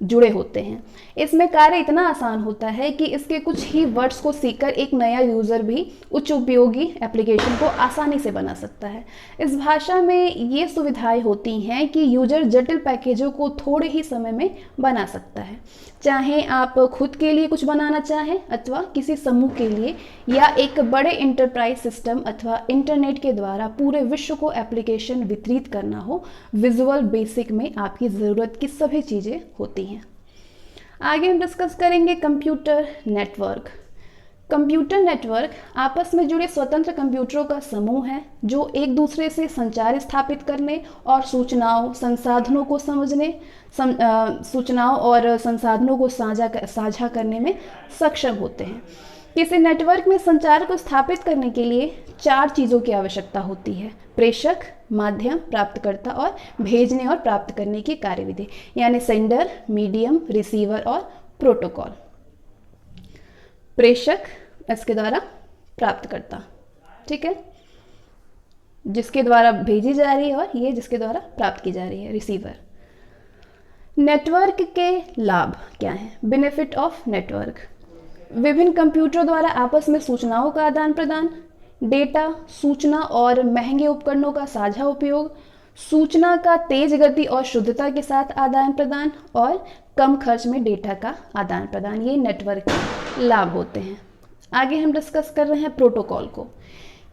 जुड़े होते हैं। इसमें कार्य इतना आसान होता है कि इसके कुछ ही वर्ड्स को सीखकर एक नया यूज़र भी उच्च उपयोगी एप्लीकेशन को आसानी से बना सकता है। इस भाषा में ये सुविधाएं होती हैं कि यूजर जटिल पैकेजों को थोड़े ही समय में बना सकता है, चाहे आप खुद के लिए कुछ बनाना चाहें अथवा किसी समूह के लिए, या एक बड़े इंटरप्राइज सिस्टम अथवा इंटरनेट के द्वारा पूरे विश्व को एप्लीकेशन वितरित करना हो। विजुअल बेसिक में आपकी ज़रूरत की सभी चीज़ें होती हैं। आगे हम डिस्कस करेंगे कंप्यूटर नेटवर्क। कंप्यूटर नेटवर्क आपस में जुड़े स्वतंत्र कंप्यूटरों का समूह है जो एक दूसरे से संचार स्थापित करने और सूचनाओं और संसाधनों को साझा करने में सक्षम होते हैं। किसी नेटवर्क में संचार को स्थापित करने के लिए 4 चीज़ों की आवश्यकता होती है: प्रेषक, माध्यम, प्राप्तकर्ता और भेजने और प्राप्त करने की कार्यविधि, यानी सेंडर, मीडियम, रिसीवर और प्रोटोकॉल। प्रेषक, इसके द्वारा प्राप्तकर्ता, ठीक है, जिसके द्वारा भेजी जा रही है, और ये जिसके द्वारा प्राप्त की जा रही है, रिसीवर। नेटवर्क के लाभ क्या हैं? बेनिफिट ऑफ नेटवर्क: विभिन्न कंप्यूटरों द्वारा आपस में सूचनाओं का आदान प्रदान, डेटा, सूचना और महंगे उपकरणों का साझा उपयोग, सूचना का तेज गति और शुद्धता के साथ आदान प्रदान, और कम खर्च में डेटा का आदान प्रदान। ये नेटवर्क के लाभ होते हैं। आगे हम डिस्कस कर रहे हैं प्रोटोकॉल को।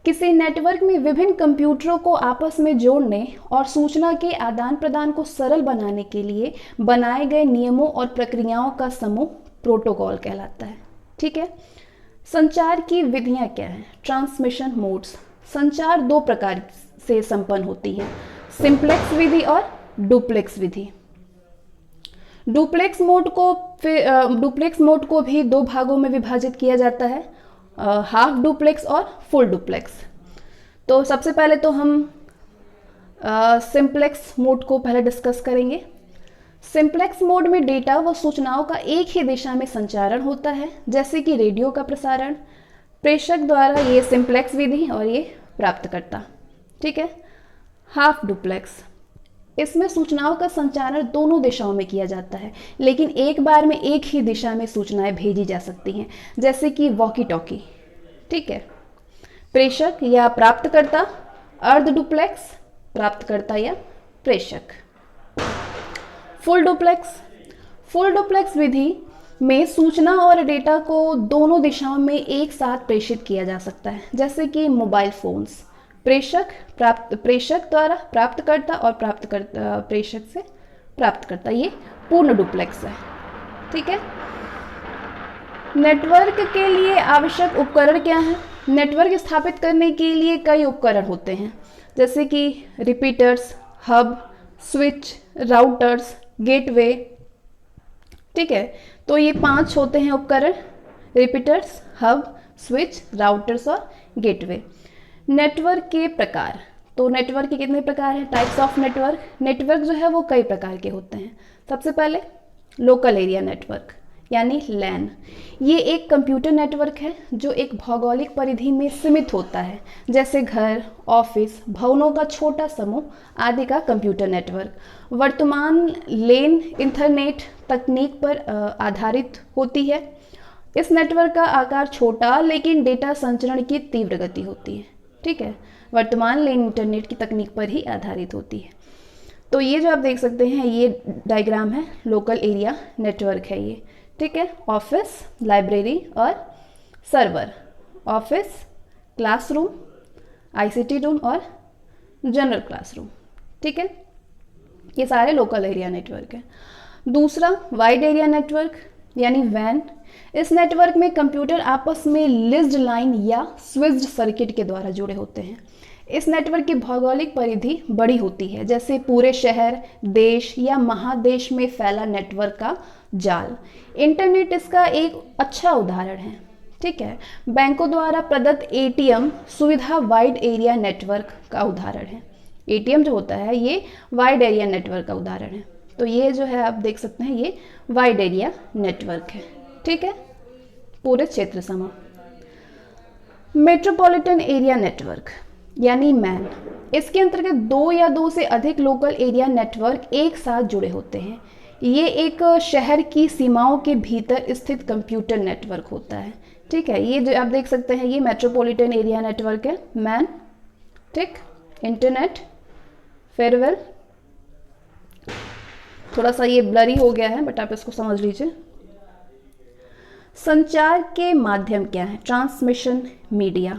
किसी नेटवर्क में विभिन्न कंप्यूटरों को आपस में जोड़ने और सूचना के आदान प्रदान को सरल बनाने के लिए बनाए गए नियमों और प्रक्रियाओं का समूह प्रोटोकॉल कहलाता है। ठीक है, संचार की विधियां क्या हैं? Transmission modes. संचार 2 प्रकार से संपन्न होती है: सिंप्लेक्स विधि और डुप्लेक्स विधि। डुप्लेक्स मोड को भी 2 भागों में विभाजित किया जाता है: हाफ डुप्लेक्स और फुल डुप्लेक्स। तो सबसे पहले तो हम सिंप्लेक्स मोड को पहले डिस्कस करेंगे। सिंप्लेक्स मोड में डेटा व सूचनाओं का एक ही दिशा में संचारण होता है, जैसे कि रेडियो का प्रसारण। प्रेषक द्वारा ये सिंप्लेक्स विधि और ये प्राप्तकर्ता। ठीक है। हाफ डुप्लेक्स, इसमें सूचनाओं का संचारण दोनों दिशाओं में किया जाता है, लेकिन एक बार में एक ही दिशा में सूचनाएं भेजी जा सकती हैं, जैसे कि वॉकी टॉकी। ठीक है। प्रेषक या प्राप्तकर्ता। अर्ध डुप्लेक्स, प्राप्तकर्ता या प्रेषक। फुल डुप्लेक्स विधि में सूचना और डेटा को दोनों दिशाओं में एक साथ प्रेषित किया जा सकता है, जैसे कि मोबाइल फोन्स। प्रेषक द्वारा प्राप्तकर्ता और प्रेषक से प्राप्तकर्ता। ये पूर्ण डुप्लेक्स है। ठीक है। नेटवर्क के लिए आवश्यक उपकरण क्या है? नेटवर्क स्थापित करने के लिए कई उपकरण होते हैं, जैसे कि repeaters, hub, switch, routers, gateway. ठीक है। तो ये 5 होते हैं उपकरण: रिपीटर्स, हब, स्विच, राउटर्स और गेटवे। नेटवर्क के प्रकार। तो नेटवर्क के कितने प्रकार हैं? टाइप्स ऑफ नेटवर्क जो है वो कई प्रकार के होते हैं। सबसे पहले लोकल एरिया नेटवर्क यानी लैन। ये एक कंप्यूटर नेटवर्क है जो एक भौगोलिक परिधि में सीमित होता है, जैसे घर, ऑफिस, भवनों का छोटा समूह आदि का कंप्यूटर नेटवर्क। वर्तमान लेन इंटरनेट तकनीक पर आधारित होती है। इस नेटवर्क का आकार छोटा लेकिन डेटा संचरण की तीव्र गति होती है। ठीक है। वर्तमान लेन इंटरनेट की तकनीक पर ही आधारित होती है। तो ये जो आप देख सकते हैं ये डायग्राम है, लोकल एरिया नेटवर्क है ये। ठीक है। ऑफिस, लाइब्रेरी और server. Office, classroom, ICT room और जनरल क्लासरूम। ठीक है। ये सारे लोकल एरिया नेटवर्क है। दूसरा वाइड एरिया नेटवर्क यानी वैन। इस नेटवर्क में कंप्यूटर आपस में लिस्ड लाइन या स्विच्ड सर्किट के द्वारा जुड़े होते हैं। इस नेटवर्क की भौगोलिक परिधि बड़ी होती है, जैसे पूरे शहर, देश या महादेश में फैला नेटवर्क का जाल। इंटरनेट इसका एक अच्छा उदाहरण है। ठीक है, बैंकों द्वारा प्रदत्त एटीएम सुविधा वाइड एरिया नेटवर्क का उदाहरण है। एटीएम जो होता है ये वाइड एरिया नेटवर्क का उदाहरण है। तो ये जो है आप देख सकते हैं ये वाइड एरिया नेटवर्क है। ठीक है, पूरे क्षेत्र समूह। मेट्रोपॉलिटन एरिया नेटवर्क यानी मैन, इसके अंतर्गत 2 या 2 से अधिक लोकल एरिया नेटवर्क एक साथ जुड़े होते हैं। ये एक शहर की सीमाओं के भीतर स्थित कंप्यूटर नेटवर्क होता है। ठीक है, ये जो आप देख सकते हैं ये मेट्रोपॉलिटन एरिया नेटवर्क है, मैन। ठीक, इंटरनेट, फेयरवेल, थोड़ा सा ये ब्लरी हो गया है बट आप इसको समझ लीजिए। संचार के माध्यम क्या है? ट्रांसमिशन मीडिया,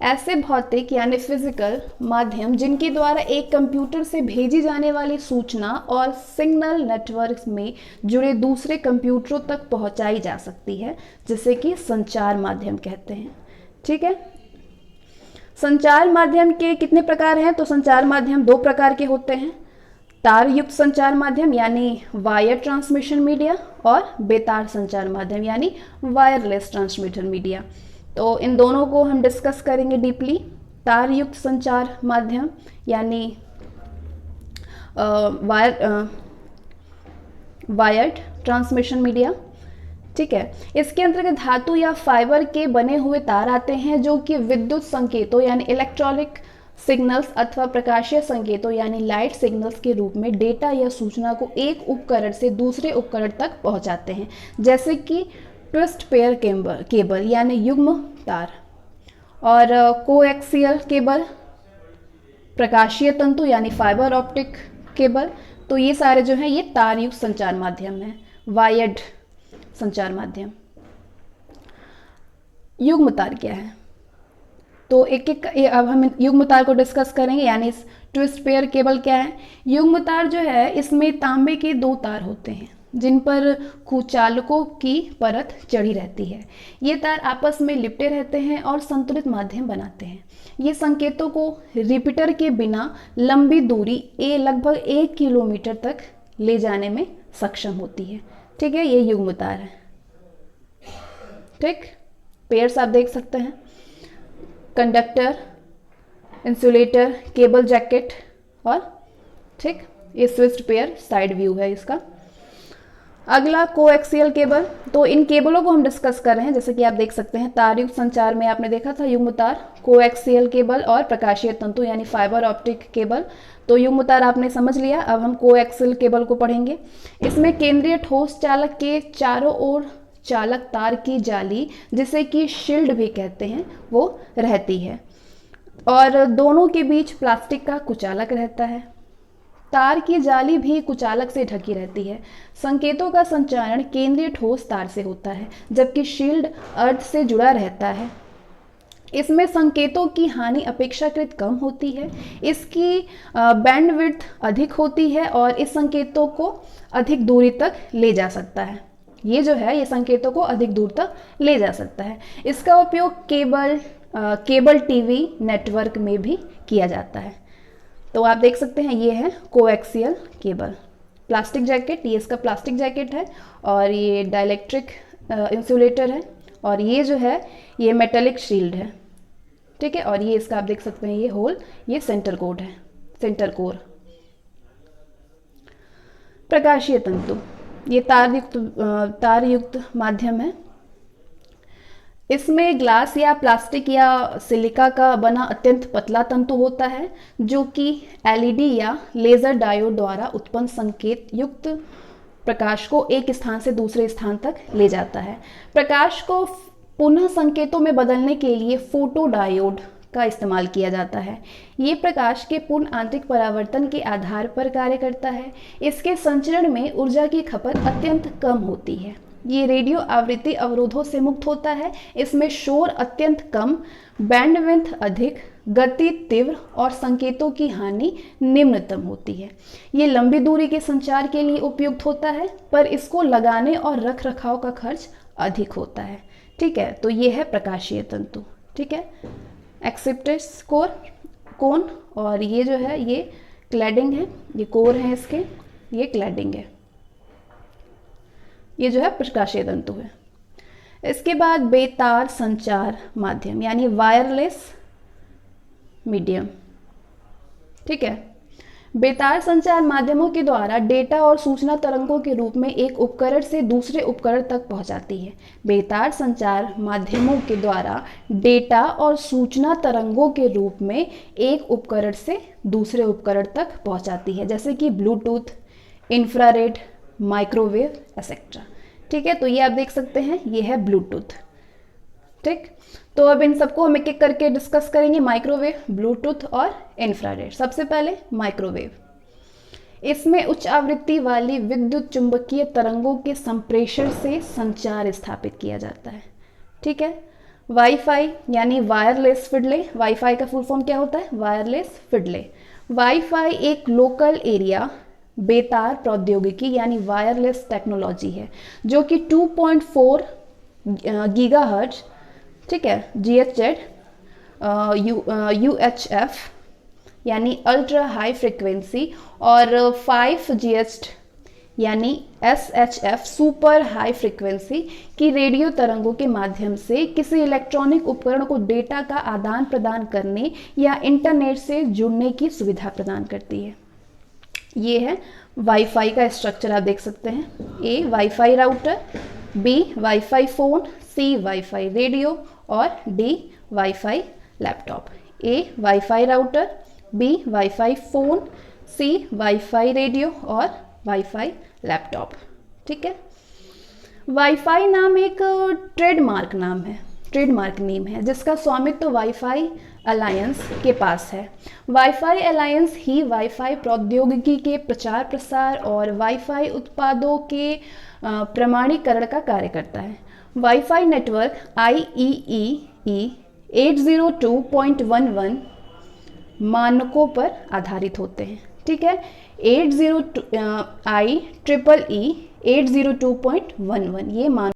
ऐसे भौतिक यानी फिजिकल माध्यम जिनके द्वारा एक कंप्यूटर से भेजी जाने वाली सूचना और सिग्नल नेटवर्क में जुड़े दूसरे कंप्यूटरों तक पहुंचाई जा सकती है, जिसे कि संचार माध्यम कहते हैं। ठीक है, संचार माध्यम के कितने प्रकार हैं? तो संचार माध्यम 2 प्रकार के होते हैं, तार युक्त संचार माध्यम यानी वायर ट्रांसमिशन मीडिया और बेतार संचार माध्यम यानी वायरलेस ट्रांसमिटर मीडिया। तो इन दोनों को हम डिस्कस करेंगे डीपली। तार युक्त संचार माध्यम यानी वायर्ड ट्रांसमिशन मीडिया। ठीक है, इसके अंतर्गत धातु या फाइबर के बने हुए तार आते हैं जो कि विद्युत संकेतों यानी इलेक्ट्रॉनिक सिग्नल्स अथवा प्रकाशीय संकेतों यानी लाइट सिग्नल्स के रूप में डेटा या सूचना को एक उपकरण से दूसरे उपकरण तक पहुंचाते हैं, जैसे कि ट्विस्ट पेयर केबल यानी युग्म तार और कोएक्सियल केबल, प्रकाशीय तंतु यानी फाइबर ऑप्टिक केबल। तो ये सारे जो हैं ये तार युक्त संचार माध्यम है, वायर्ड संचार माध्यम। युग्म तार क्या है? तो एक एक अब हम युग्म तार को डिस्कस करेंगे, यानी ट्विस्ट पेयर केबल क्या है। युग्म तार जो है इसमें तांबे के 2 तार होते हैं जिन पर कुचालकों की परत चढ़ी रहती है। ये तार आपस में लिपटे रहते हैं और संतुलित माध्यम बनाते हैं। ये संकेतों को रिपीटर के बिना लंबी दूरी लगभग 1 किलोमीटर तक ले जाने में सक्षम होती है। ठीक है, ये युग्म तार है। ठीक, पेयर्स आप देख सकते हैं, कंडक्टर, इंसुलेटर, केबल जैकेट और ठीक ये स्विच्ड पेयर साइड व्यू है इसका। अगला कोएक्सियल केबल। तो इन केबलों को हम डिस्कस कर रहे हैं, जैसे कि आप देख सकते हैं तार युक्त संचार में आपने देखा था युग्म तार, कोएक्सियल केबल और प्रकाशीय तंतु यानी फाइबर ऑप्टिक केबल। तो युग्म तार आपने समझ लिया, अब हम कोएक्सियल केबल को पढ़ेंगे। इसमें केंद्रीय ठोस चालक के चारों ओर चालक तार की जाली, जिसे कि शील्ड भी कहते हैं, वो रहती है और दोनों के बीच प्लास्टिक का कुचालक रहता है। तार की जाली भी कुचालक से ढकी रहती है। संकेतों का संचारण केंद्रीय ठोस तार से होता है, जबकि शील्ड अर्थ से जुड़ा रहता है। इसमें संकेतों की हानि अपेक्षाकृत कम होती है, इसकी बैंडविड्थ अधिक होती है और इस संकेतों को अधिक दूरी तक ले जा सकता है। ये जो है ये संकेतों को अधिक दूर तक ले जा सकता है। इसका उपयोग केबल टीवी नेटवर्क में भी किया जाता है। तो आप देख सकते हैं ये है कोएक्सियल केबल। प्लास्टिक जैकेट, ये इसका प्लास्टिक जैकेट है और ये डाइलेक्ट्रिक इंसुलेटर है और ये जो है ये मेटेलिक शील्ड है। ठीक है, और ये इसका आप देख सकते हैं ये होल, ये सेंटर कोड है, सेंटर कोर। प्रकाशीय तंतु, ये तार युक्त माध्यम है। इसमें ग्लास या प्लास्टिक या सिलिका का बना अत्यंत पतला तंतु होता है जो कि एलईडी या लेजर डायोड द्वारा उत्पन्न संकेत युक्त प्रकाश को एक स्थान से दूसरे स्थान तक ले जाता है। प्रकाश को पुनः संकेतों में बदलने के लिए फोटो डायोड का इस्तेमाल किया जाता है। ये प्रकाश के पूर्ण आंतरिक परावर्तन के आधार पर कार्य करता है। इसके संचरण में ऊर्जा की खपत अत्यंत कम होती है। ये रेडियो आवृत्ति अवरोधों से मुक्त होता है। इसमें शोर अत्यंत कम, बैंडविड्थ अधिक, गति तीव्र और संकेतों की हानि निम्नतम होती है। ये लंबी दूरी के संचार के लिए उपयुक्त होता है, पर इसको लगाने और रख रखाव का खर्च अधिक होता है। ठीक है, तो ये है प्रकाशीय तंतु। ठीक है, एक्सेप्टेंस स्कोर, कोन, और ये जो है ये क्लैडिंग है, ये कोर है इसके, ये क्लैडिंग है, ये जो है प्रकाशीय तंतु है। इसके बाद बेतार संचार माध्यम यानी वायरलेस मीडियम, ठीक है। बेतार संचार माध्यमों के द्वारा डेटा और सूचना तरंगों के रूप में एक उपकरण से दूसरे उपकरण तक पहुंचाती है। बेतार संचार माध्यमों के द्वारा डेटा और सूचना तरंगों के रूप में एक उपकरण से दूसरे उपकरण तक पहुंचाती है, जैसे कि ब्लूटूथ, इंफ्रारेड, माइक्रोवेव एक्सेट्रा, ठीक है। तो ये आप देख सकते हैं, ये है ब्लूटूथ, ठीक। तो अब इन सबको हम एक एक करके डिस्कस करेंगे, माइक्रोवेव, ब्लूटूथ और इंफ्रारेड। सबसे पहले माइक्रोवेव। इसमें उच्च आवृत्ति वाली विद्युत चुंबकीय तरंगों के संप्रेषण से संचार स्थापित किया जाता है, ठीक है। वाईफाई यानी वायरलेस फिडले, वाईफाई का फुल फॉर्म क्या होता है? वायरलेस फिडले। वाईफाई एक लोकल एरिया बेतार प्रौद्योगिकी यानी वायरलेस टेक्नोलॉजी है, जो कि 2.4 गीगाहर्ट्ज, ठीक है, GHz, UHF यानी अल्ट्रा हाई फ्रिक्वेंसी, और 5 GHz यानी SHF सुपर हाई फ्रिक्वेंसी की रेडियो तरंगों के माध्यम से किसी इलेक्ट्रॉनिक उपकरण को डेटा का आदान प्रदान करने या इंटरनेट से जुड़ने की सुविधा प्रदान करती है। ये है वाईफाई का स्ट्रक्चर, आप देख सकते हैं। A wifi router, B wifi phone, C wifi radio और D wifi laptop. A wifi router, B wifi phone, C wifi radio और वाईफाई लैपटॉप, ठीक है। वाईफाई नाम एक ट्रेडमार्क नाम है, ट्रेडमार्क नेम है, जिसका स्वामित्व वाईफाई अलायंस के पास है। वाईफाई अलायंस ही वाईफाई प्रौद्योगिकी के प्रचार प्रसार और वाईफाई उत्पादों के प्रमाणीकरण का कार्य करता है। वाईफाई नेटवर्क IEEE 802.11 मानकों पर आधारित होते हैं, ठीक है। IEEE 802.11 ये मान।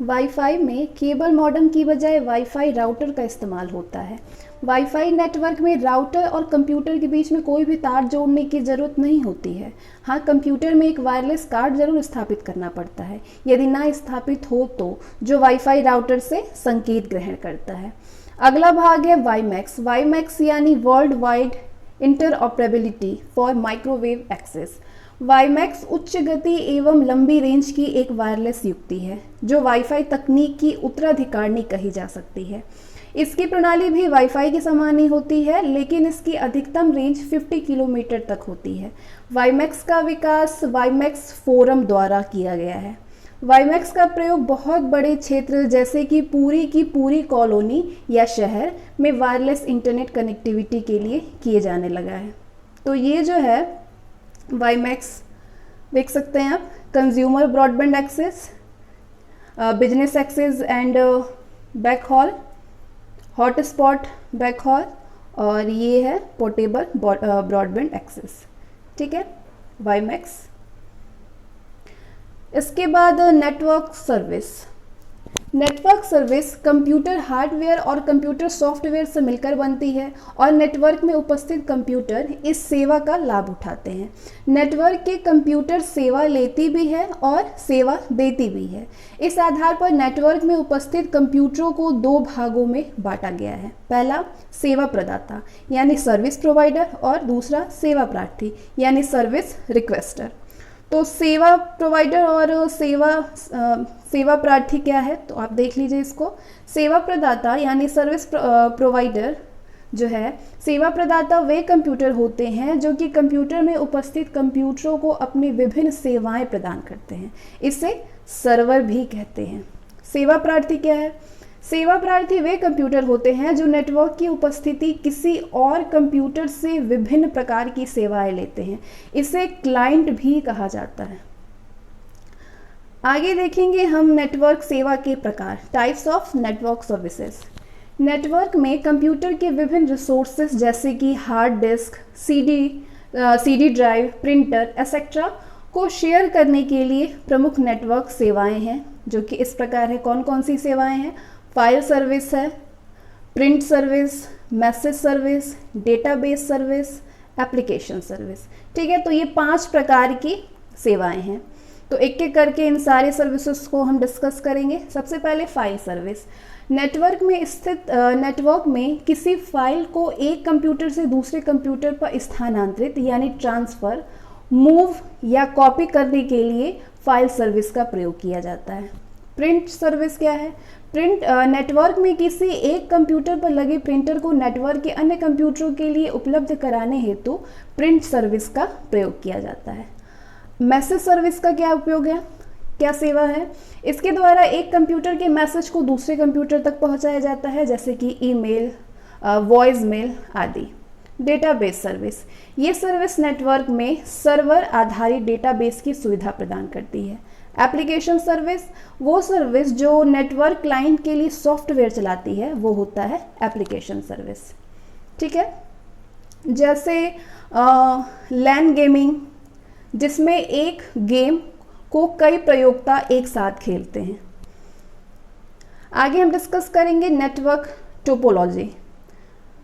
वाईफाई में केबल मॉडेम की बजाय वाईफाई राउटर का इस्तेमाल होता है। वाईफाई नेटवर्क में राउटर और कंप्यूटर के बीच में कोई भी तार जोड़ने की ज़रूरत नहीं होती है। हाँ, कंप्यूटर में एक वायरलेस कार्ड जरूर स्थापित करना पड़ता है, यदि ना स्थापित हो तो, जो वाईफाई राउटर से संकेत ग्रहण करता है। अगला भाग है वाईमैक्स। वाईमैक्स यानी world wide interoperability for microwave access. WiMAX उच्च गति एवं लंबी रेंज की एक वायरलेस युक्ति है, जो वाईफाई तकनीक की उत्तराधिकारिणी कही जा सकती है। इसकी प्रणाली भी वाईफाई के समान ही होती है, लेकिन इसकी अधिकतम रेंज 50 किलोमीटर तक होती है। वाईमैक्स का विकास वाईमैक्स फोरम द्वारा किया गया है। वाईमैक्स का प्रयोग बहुत बड़े क्षेत्र जैसे कि पूरी की पूरी कॉलोनी या शहर में वायरलेस इंटरनेट कनेक्टिविटी के लिए किए जाने लगा है। तो ये जो है वाईमैक्स देख सकते हैं आप, consumer broadband access, business access and backhaul, hotspot backhaul, और ये है पोर्टेबल ब्रॉडबैंड एक्सेस, ठीक है, वाईमैक्स। इसके बाद network service. Network service computer hardware और कंप्यूटर सॉफ्टवेयर से मिलकर बनती है और नेटवर्क में उपस्थित कंप्यूटर इस सेवा का लाभ उठाते हैं। नेटवर्क के कंप्यूटर सेवा लेती भी है और सेवा देती भी है। इस आधार पर नेटवर्क में उपस्थित कंप्यूटरों को दो भागों में बांटा गया है। पहला सेवा प्रदाता यानी सर्विस प्रोवाइडर और दूसरा सेवा प्रार्थी यानी सर्विस रिक्वेस्टर। तो सेवा प्रोवाइडर और सेवा प्रार्थी क्या है, तो आप देख लीजिए इसको। सेवा प्रदाता यानी सर्विस प्रोवाइडर जो है, सेवा प्रदाता वे कंप्यूटर होते हैं जो कि कंप्यूटर में उपस्थित कंप्यूटरों को अपनी विभिन्न सेवाएं प्रदान करते हैं। इसे सर्वर भी कहते हैं। सेवा प्रार्थी क्या है? सेवा प्रार्थी वे कंप्यूटर होते हैं जो नेटवर्क की उपस्थिति किसी और कंप्यूटर से विभिन्न प्रकार की सेवाएं लेते हैं। इसे क्लाइंट भी कहा जाता है। आगे देखेंगे हम नेटवर्क सेवा के प्रकार, types of network services. Network में कंप्यूटर के विभिन्न रिसोर्सेज जैसे कि hard disk, CD drive, printer etcetera को शेयर करने के लिए प्रमुख नेटवर्क सेवाएं हैं, जो कि इस प्रकार है। कौन कौन सी सेवाएं हैं? फाइल सर्विस है, print service, message service, database service, application service. ठीक है, तो ये 5 प्रकार की सेवाएं हैं। तो एक एक करके इन सारे सर्विसेज को हम डिस्कस करेंगे। सबसे पहले फाइल सर्विस। नेटवर्क में स्थित नेटवर्क में किसी फाइल को एक कंप्यूटर से दूसरे कंप्यूटर पर स्थानांतरित यानी ट्रांसफ़र, मूव या कॉपी करने के लिए फाइल सर्विस का प्रयोग किया जाता है। प्रिंट सर्विस क्या है? प्रिंट नेटवर्क में किसी एक कंप्यूटर पर लगे प्रिंटर को नेटवर्क के अन्य कंप्यूटरों के लिए उपलब्ध कराने हेतु प्रिंट सर्विस का प्रयोग किया जाता है। मैसेज सर्विस का क्या उपयोग है, क्या सेवा है? इसके द्वारा एक कंप्यूटर के मैसेज को दूसरे कंप्यूटर तक पहुंचाया जाता है, जैसे कि ईमेल, वॉइस मेल आदि। डेटाबेस सर्विस, ये सर्विस नेटवर्क में सर्वर आधारित डेटाबेस की सुविधा प्रदान करती है। एप्लीकेशन सर्विस, वो सर्विस जो नेटवर्क क्लाइंट के लिए सॉफ्टवेयर चलाती है, वो होता है एप्लीकेशन सर्विस। ठीक है, जैसे लैन गेमिंग, जिसमें एक गेम को कई प्रयोक्ता एक साथ खेलते हैं। आगे हम डिस्कस करेंगे नेटवर्क टोपोलॉजी।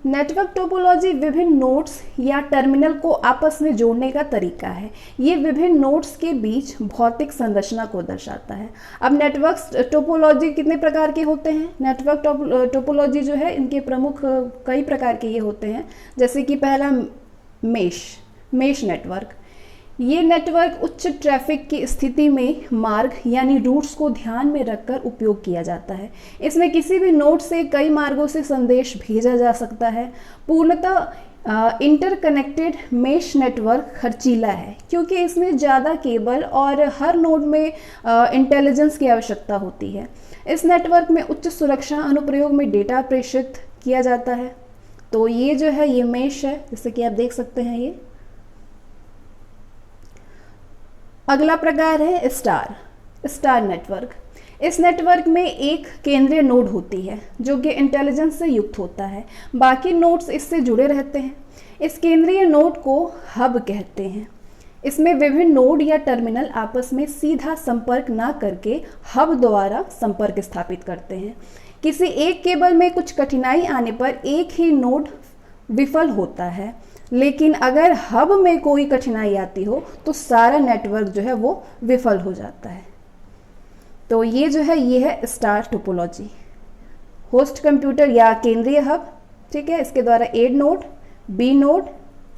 नेटवर्क टोपोलॉजी विभिन्न नोड्स या टर्मिनल को आपस में जोड़ने का तरीका है। ये विभिन्न नोड्स के बीच भौतिक संरचना को दर्शाता है। अब नेटवर्क टोपोलॉजी कितने प्रकार के होते हैं? नेटवर्क टोपोलॉजी जो है, इनके प्रमुख कई प्रकार के ये होते हैं। जैसे कि पहला मेश नेटवर्क। ये नेटवर्क उच्च ट्रैफिक की स्थिति में मार्ग यानी रूट्स को ध्यान में रखकर उपयोग किया जाता है। इसमें किसी भी नोड से कई मार्गों से संदेश भेजा जा सकता है। पूर्णतः इंटरकनेक्टेड मेश नेटवर्क खर्चीला है, क्योंकि इसमें ज़्यादा केबल और हर नोड में इंटेलिजेंस की आवश्यकता होती है। इस नेटवर्क में उच्च सुरक्षा अनुप्रयोग में डेटा प्रेषित किया जाता है। तो ये जो है, ये मेश है, जैसे कि आप देख सकते हैं ये। अगला प्रकार है स्टार नेटवर्क। इस नेटवर्क में एक केंद्रीय नोड होती है जो कि इंटेलिजेंस से युक्त होता है। बाकी नोड्स इससे जुड़े रहते हैं। इस केंद्रीय नोड को हब कहते हैं। इसमें विभिन्न नोड या टर्मिनल आपस में सीधा संपर्क ना करके हब द्वारा संपर्क स्थापित करते हैं। किसी एक केबल में कुछ कठिनाई आने पर एक ही नोड विफल होता है, लेकिन अगर हब में कोई कठिनाई आती हो तो सारा नेटवर्क जो है वो विफल हो जाता है। तो ये जो है, ये है स्टार टोपोलॉजी। होस्ट कंप्यूटर या केंद्रीय हब, ठीक है, इसके द्वारा ए नोड, बी नोड,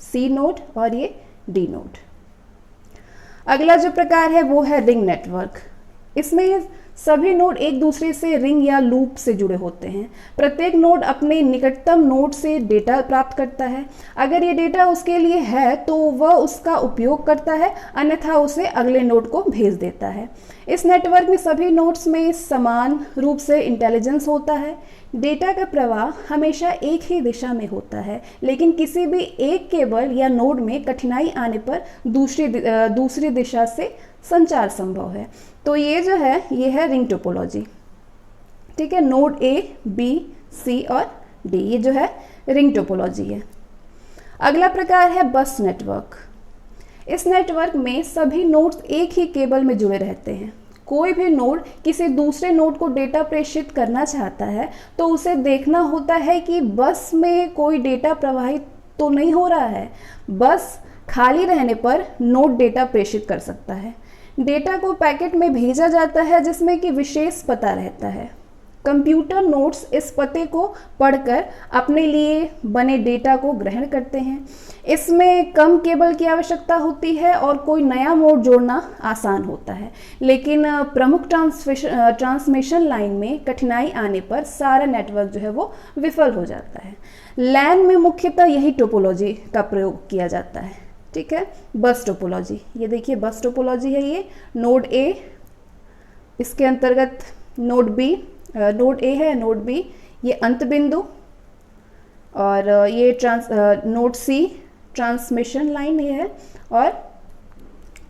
सी नोड और ये डी नोड। अगला जो प्रकार है वो है रिंग नेटवर्क। इसमें सभी नोड एक दूसरे से रिंग या लूप से जुड़े होते हैं। प्रत्येक नोड अपने निकटतम नोड से डेटा प्राप्त करता है। अगर ये डेटा उसके लिए है तो वह उसका उपयोग करता है, अन्यथा उसे अगले नोड को भेज देता है। इस नेटवर्क में सभी नोड्स में समान रूप से इंटेलिजेंस होता है। डेटा का प्रवाह हमेशा एक ही दिशा में होता है, लेकिन किसी भी एक केबल या नोड में कठिनाई आने पर दूसरी दिशा से संचार संभव है। तो ये जो है, ये है रिंग टोपोलॉजी। ठीक है, नोड ए, बी, सी और डी, ये जो है रिंग टोपोलॉजी है। अगला प्रकार है बस नेटवर्क। इस नेटवर्क में सभी नोड्स एक ही केबल में जुड़े रहते हैं। कोई भी नोड किसी दूसरे नोड को डेटा प्रेषित करना चाहता है तो उसे देखना होता है कि बस में कोई डेटा प्रवाहित तो नहीं हो रहा है। बस खाली रहने पर नोड डेटा प्रेषित कर सकता है। डेटा को पैकेट में भेजा जाता है जिसमें कि विशेष पता रहता है। कंप्यूटर नोड्स इस पते को पढ़कर अपने लिए बने डेटा को ग्रहण करते हैं। इसमें कम केबल की आवश्यकता होती है और कोई नया मोड जोड़ना आसान होता है, लेकिन प्रमुख ट्रांसमिशन लाइन में कठिनाई आने पर सारा नेटवर्क जो है वो विफल हो जाता है। लैन में मुख्यतः यही टोपोलॉजी का प्रयोग किया जाता है। ठीक है, बस टोपोलॉजी, ये देखिए बस टोपोलॉजी है। ये नोड ए, इसके अंतर्गत नोड बी, नोड ए है, नोड बी ये अंत बिंदु, और ये नोड सी ट्रांसमिशन लाइन ये है, और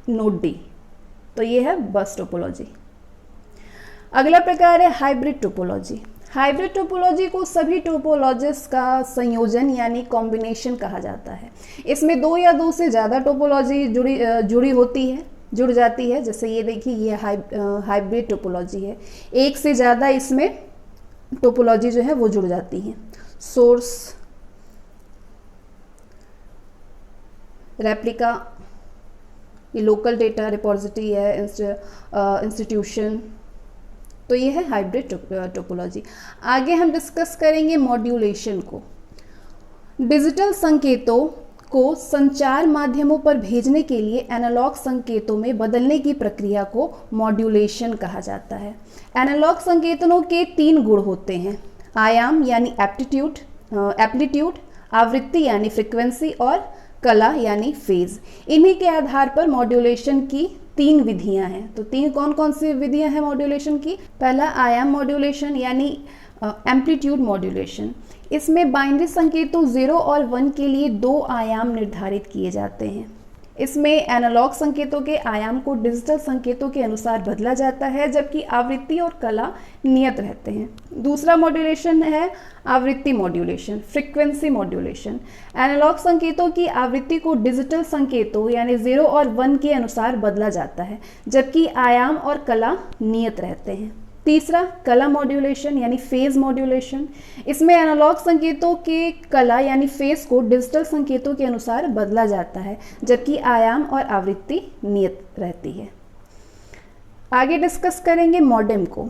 नोड डी। तो ये है बस टोपोलॉजी। अगला प्रकार है हाइब्रिड टोपोलॉजी। हाइब्रिड टोपोलॉजी को सभी टोपोलॉजीज का संयोजन यानी कॉम्बिनेशन कहा जाता है। इसमें दो या दो से ज़्यादा टोपोलॉजी जुड़ जाती है। जैसे ये देखिए, ये हाइब्रिड टोपोलॉजी है। एक से ज़्यादा इसमें टोपोलॉजी जो है वो जुड़ जाती हैं। सोर्स रेप्लिका ये लोकल डेटा रिपोजिटरी है, इंस्टीट्यूशन। तो ये है हाइब्रिड टोपोलॉजी। आगे हम डिस्कस करेंगे मॉड्यूलेशन को। डिजिटल संकेतों को संचार माध्यमों पर भेजने के लिए एनालॉग संकेतों में बदलने की प्रक्रिया को मॉड्यूलेशन कहा जाता है। एनालॉग संकेतनों के 3 गुण होते हैं, आयाम यानी एप्लीट्यूड, आवृत्ति यानी फ्रीक्वेंसी और कला यानी फेज। इन्हीं के आधार पर मॉड्यूलेशन की 3 विधियां हैं। तो 3 कौन कौन सी विधियां हैं मॉड्यूलेशन की? पहला आयाम मॉड्यूलेशन यानी एम्पलीट्यूड मॉड्यूलेशन। इसमें बाइनरी संकेतों 0 और 1 के लिए 2 आयाम निर्धारित किए जाते हैं। इसमें एनालॉग संकेतों के आयाम को डिजिटल संकेतों के अनुसार बदला जाता है, जबकि आवृत्ति और कला नियत रहते हैं। दूसरा मॉड्यूलेशन है आवृत्ति मॉड्यूलेशन, फ्रीक्वेंसी मॉड्यूलेशन। एनालॉग संकेतों की आवृत्ति को डिजिटल संकेतों यानी 0 और 1 के अनुसार बदला जाता है, जबकि आयाम और कला नियत रहते हैं। तीसरा कला मॉड्यूलेशन यानी फेज मॉड्यूलेशन। इसमें एनालॉग संकेतों के कला यानी फेज को डिजिटल संकेतों के अनुसार बदला जाता है, जबकि आयाम और आवृत्ति नियत रहती है। आगे डिस्कस करेंगे मॉडेम को।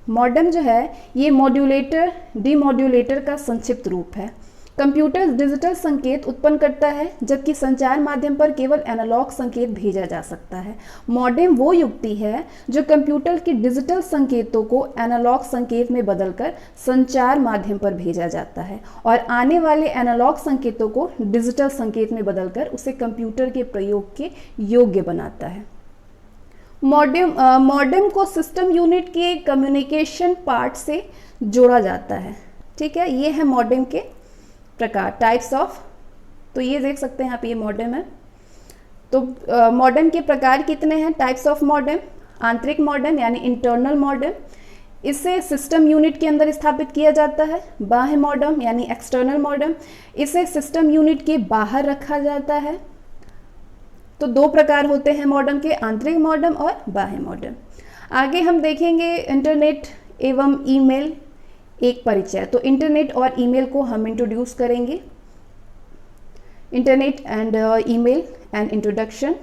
मॉडेम जो है ये मॉड्यूलेटर डीमॉड्यूलेटर का संक्षिप्त रूप है। कंप्यूटर डिजिटल संकेत उत्पन्न करता है, जबकि संचार माध्यम पर केवल एनालॉग संकेत भेजा जा सकता है। मॉडेम वो युक्ति है जो कंप्यूटर के डिजिटल संकेतों को एनालॉग संकेत में बदलकर संचार माध्यम पर भेजा जाता है और आने वाले एनालॉग संकेतों को डिजिटल संकेत में बदलकर उसे कंप्यूटर के प्रयोग के योग्य बनाता है। मॉडेम को सिस्टम यूनिट के कम्युनिकेशन पार्ट से जोड़ा जाता है। ठीक है, ये है मॉडेम के प्रकार, टाइप्स ऑफ। तो ये देख सकते हैं आप, ये मॉडेम है। तो मॉडेम के प्रकार कितने हैं? टाइप्स ऑफ मॉडेम, आंतरिक मॉडेम यानी इंटरनल मॉडेम, इसे सिस्टम यूनिट के अंदर स्थापित किया जाता है। बाह्य मॉडेम यानी एक्सटर्नल मॉडेम, इसे सिस्टम यूनिट के बाहर रखा जाता है। तो 2 प्रकार होते हैं मॉडेम के, आंतरिक मॉडेम और बाह्य मॉडेम। आगे हम देखेंगे इंटरनेट एवं ईमेल एक परिचय। तो इंटरनेट और ईमेल को हम इंट्रोड्यूस करेंगे। Internet and email and introduction.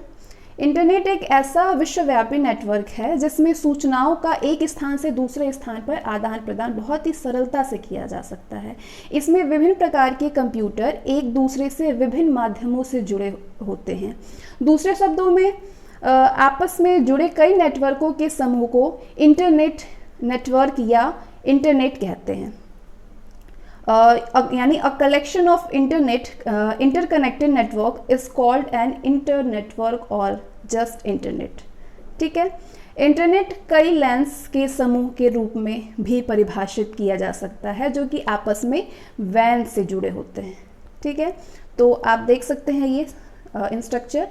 Internet एक ऐसा विश्वव्यापी नेटवर्क है जिसमें सूचनाओं का एक स्थान से दूसरे स्थान पर आदान प्रदान बहुत ही सरलता से किया जा सकता है। इसमें विभिन्न प्रकार के कंप्यूटर एक दूसरे से विभिन्न माध्यमों से जुड़े होते हैं। दूसरे शब्दों में आपस में जुड़े कई नेटवर्कों के समूह को इंटरनेट नेटवर्क या इंटरनेट कहते हैं। यानी a collection of interconnected network is called an inter network और जस्ट इंटरनेट। ठीक है, इंटरनेट कई लेंस के समूह के रूप में भी परिभाषित किया जा सकता है जो कि आपस में वैन से जुड़े होते हैं। ठीक है, तो आप देख सकते हैं ये स्ट्रक्चर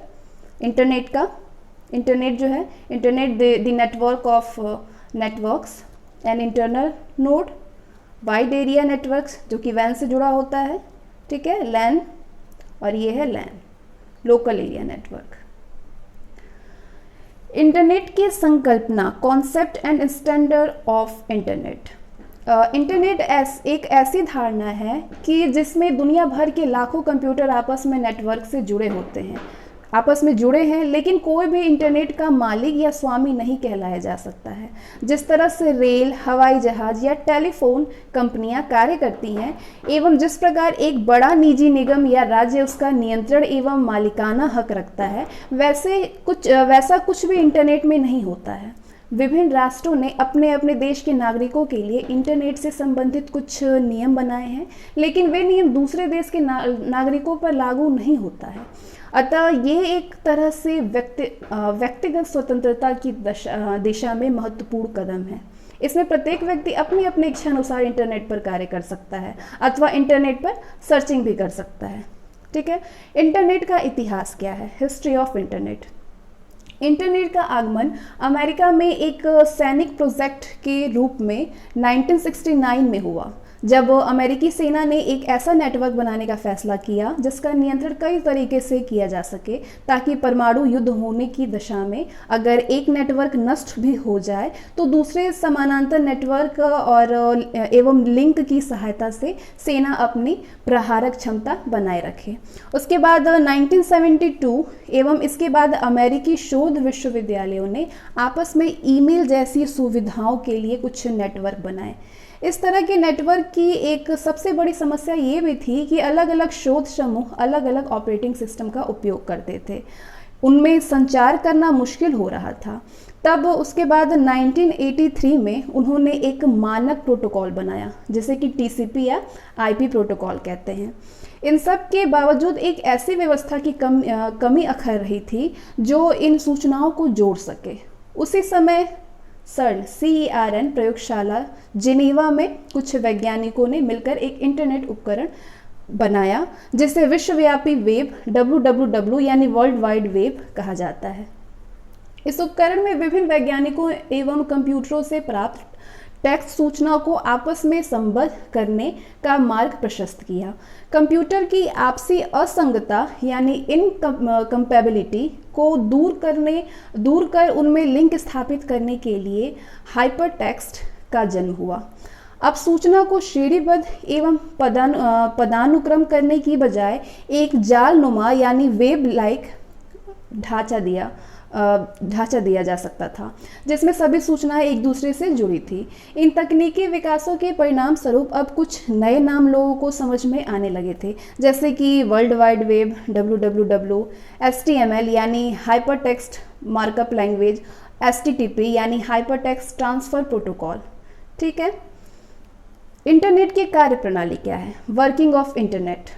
इंटरनेट का। इंटरनेट जो है, internet the network of networks, an internal node, wide area networks जो कि वैन से जुड़ा होता है। ठीक है, लैन, और ये है लैन, लोकल एरिया नेटवर्क। इंटरनेट की संकल्पना, concept and standard of internet. Internet एक ऐसी धारणा है कि जिसमें दुनिया भर के लाखों कंप्यूटर आपस में नेटवर्क से जुड़े होते हैं, आपस में जुड़े हैं, लेकिन कोई भी इंटरनेट का मालिक या स्वामी नहीं कहलाया जा सकता है। जिस तरह से रेल, हवाई जहाज या टेलीफोन कंपनियां कार्य करती हैं, एवं जिस प्रकार एक बड़ा निजी निगम या राज्य उसका नियंत्रण एवं मालिकाना हक रखता है, वैसा कुछ भी इंटरनेट में नहीं होता है। विभिन्न राष्ट्रों ने अपने अपने देश के नागरिकों के लिए इंटरनेट से संबंधित कुछ नियम बनाए हैं, लेकिन वे नियम दूसरे देश के नागरिकों पर लागू नहीं होता है। अतः ये एक तरह से व्यक्तिगत स्वतंत्रता की दिशा में महत्वपूर्ण कदम है। इसमें प्रत्येक व्यक्ति अपनी अपनी इच्छा अनुसार इंटरनेट पर कार्य कर सकता है अथवा इंटरनेट पर सर्चिंग भी कर सकता है। ठीक है, इंटरनेट का इतिहास क्या है? History of internet. इंटरनेट का आगमन अमेरिका में एक सैनिक प्रोजेक्ट के रूप में 1969 में हुआ। जब अमेरिकी सेना ने एक ऐसा नेटवर्क बनाने का फैसला किया जिसका नियंत्रण कई तरीके से किया जा सके, ताकि परमाणु युद्ध होने की दशा में अगर एक नेटवर्क नष्ट भी हो जाए तो दूसरे समानांतर नेटवर्क और एवं लिंक की सहायता से सेना अपनी प्रहारक क्षमता बनाए रखे। उसके बाद 1972 एवं इसके बाद अमेरिकी शोध विश्वविद्यालयों ने आपस में ईमेल जैसी सुविधाओं के लिए कुछ नेटवर्क बनाए। इस तरह के नेटवर्क की एक सबसे बड़ी समस्या ये भी थी कि अलग अलग शोध समूह अलग अलग ऑपरेटिंग सिस्टम का उपयोग करते थे, उनमें संचार करना मुश्किल हो रहा था। तब उसके बाद 1983 में उन्होंने एक मानक प्रोटोकॉल बनाया जिसे कि TCP या IP प्रोटोकॉल कहते हैं। इन सब के बावजूद एक ऐसी व्यवस्था की कमी अखर रही थी जो इन सूचनाओं को जोड़ सके। उसी समय CERN प्रयोगशाला जिनेवा में कुछ वैज्ञानिकों ने मिलकर एक इंटरनेट उपकरण बनाया जिसे विश्वव्यापी वेब WWW यानी वर्ल्ड वाइड वेब कहा जाता है। इस उपकरण में विभिन्न वैज्ञानिकों एवं कंप्यूटरों से प्राप्त टेक्स्ट सूचना को आपस में संबद्ध करने का मार्ग प्रशस्त किया। कंप्यूटर की आपसी असंगतता यानी इनकम्पैबिलिटी को दूर कर उनमें लिंक स्थापित करने के लिए हाइपरटेक्स्ट का जन्म हुआ। अब सूचना को श्रेणीबद्ध एवं पदानुक्रम करने की बजाय एक जालनुमा यानी वेब लाइक ढांचा दिया जा सकता था जिसमें सभी सूचनाएं एक दूसरे से जुड़ी थी। इन तकनीकी विकासों के परिणाम स्वरूप अब कुछ नए नाम लोगों को समझ में आने लगे थे, जैसे कि world wide web WWW, HTML यानी hyper text markup language, HTTP यानी हाइपर टेक्स्ट ट्रांसफर प्रोटोकॉल। ठीक है, इंटरनेट की कार्यप्रणाली क्या है? Working of internet.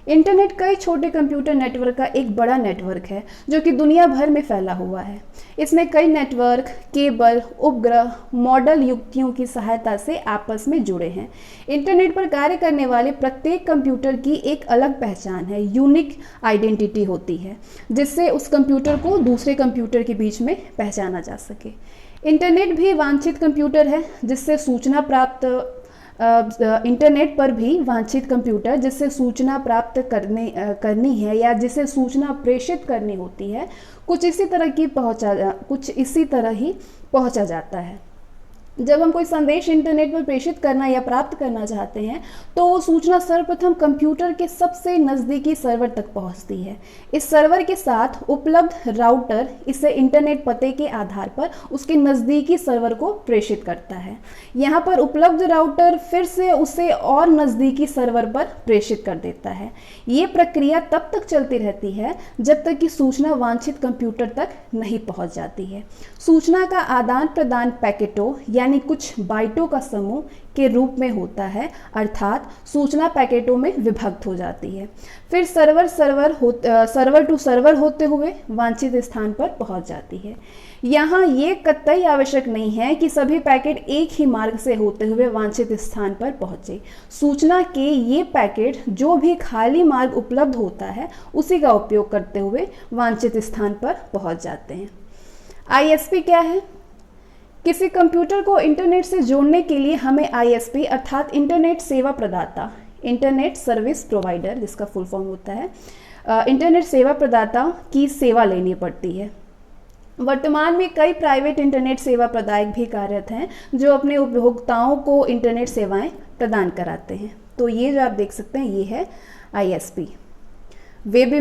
इंटरनेट कई छोटे कंप्यूटर नेटवर्क का एक बड़ा नेटवर्क है जो कि दुनिया भर में फैला हुआ है। इसमें कई नेटवर्क, केबल, उपग्रह, मॉडल युक्तियों की सहायता से आपस में जुड़े हैं। इंटरनेट पर कार्य करने वाले प्रत्येक कंप्यूटर की एक अलग पहचान है, यूनिक आइडेंटिटी होती है, जिससे उस कंप्यूटर को दूसरे कंप्यूटर के बीच में पहचाना जा सके। इंटरनेट भी वांछित कंप्यूटर है जिससे सूचना प्राप्त इंटरनेट पर भी वांछित कंप्यूटर जिससे सूचना प्राप्त करनी है या जिसे सूचना प्रेषित करनी होती है, कुछ इसी तरह ही पहुंचा जाता है। जब हम कोई संदेश इंटरनेट पर प्रेषित करना या प्राप्त करना चाहते हैं तो वो सूचना सर्वप्रथम कंप्यूटर के सबसे नज़दीकी सर्वर तक पहुंचती है। इस सर्वर के साथ उपलब्ध राउटर इसे इंटरनेट पते के आधार पर उसके नज़दीकी सर्वर को प्रेषित करता है। यहाँ पर उपलब्ध राउटर फिर से उसे और नज़दीकी सर्वर पर प्रेषित कर देता है। ये प्रक्रिया तब तक चलती रहती है जब तक कि सूचना वांछित कंप्यूटर तक नहीं पहुँच जाती है। सूचना का आदान प्रदान पैकेटों यानी कुछ बाइटों का समूह के रूप में होता है, अर्थात सूचना पैकेटों में विभक्त हो जाती है। फिर सर्वर टू सर्वर होते हुए वांछित स्थान पर पहुंच जाती है। यहाँ ये कतई आवश्यक नहीं है कि सभी पैकेट एक ही मार्ग से होते हुए वांछित स्थान पर पहुँचे। सूचना के ये पैकेट जो भी खाली मार्ग उपलब्ध होता है उसी का उपयोग करते हुए वांछित स्थान पर पहुँच जाते हैं। ISP क्या है? किसी कंप्यूटर को इंटरनेट से जोड़ने के लिए हमें ISP अर्थात इंटरनेट सेवा प्रदाता, इंटरनेट सर्विस प्रोवाइडर जिसका फुल फॉर्म होता है, इंटरनेट सेवा प्रदाता की सेवा लेनी पड़ती है। वर्तमान में कई प्राइवेट इंटरनेट सेवा प्रदायक भी कार्यरत हैं जो अपने उपभोक्ताओं को इंटरनेट सेवाएं प्रदान कराते हैं। तो ये जो आप देख सकते हैं ये है ISP, वेब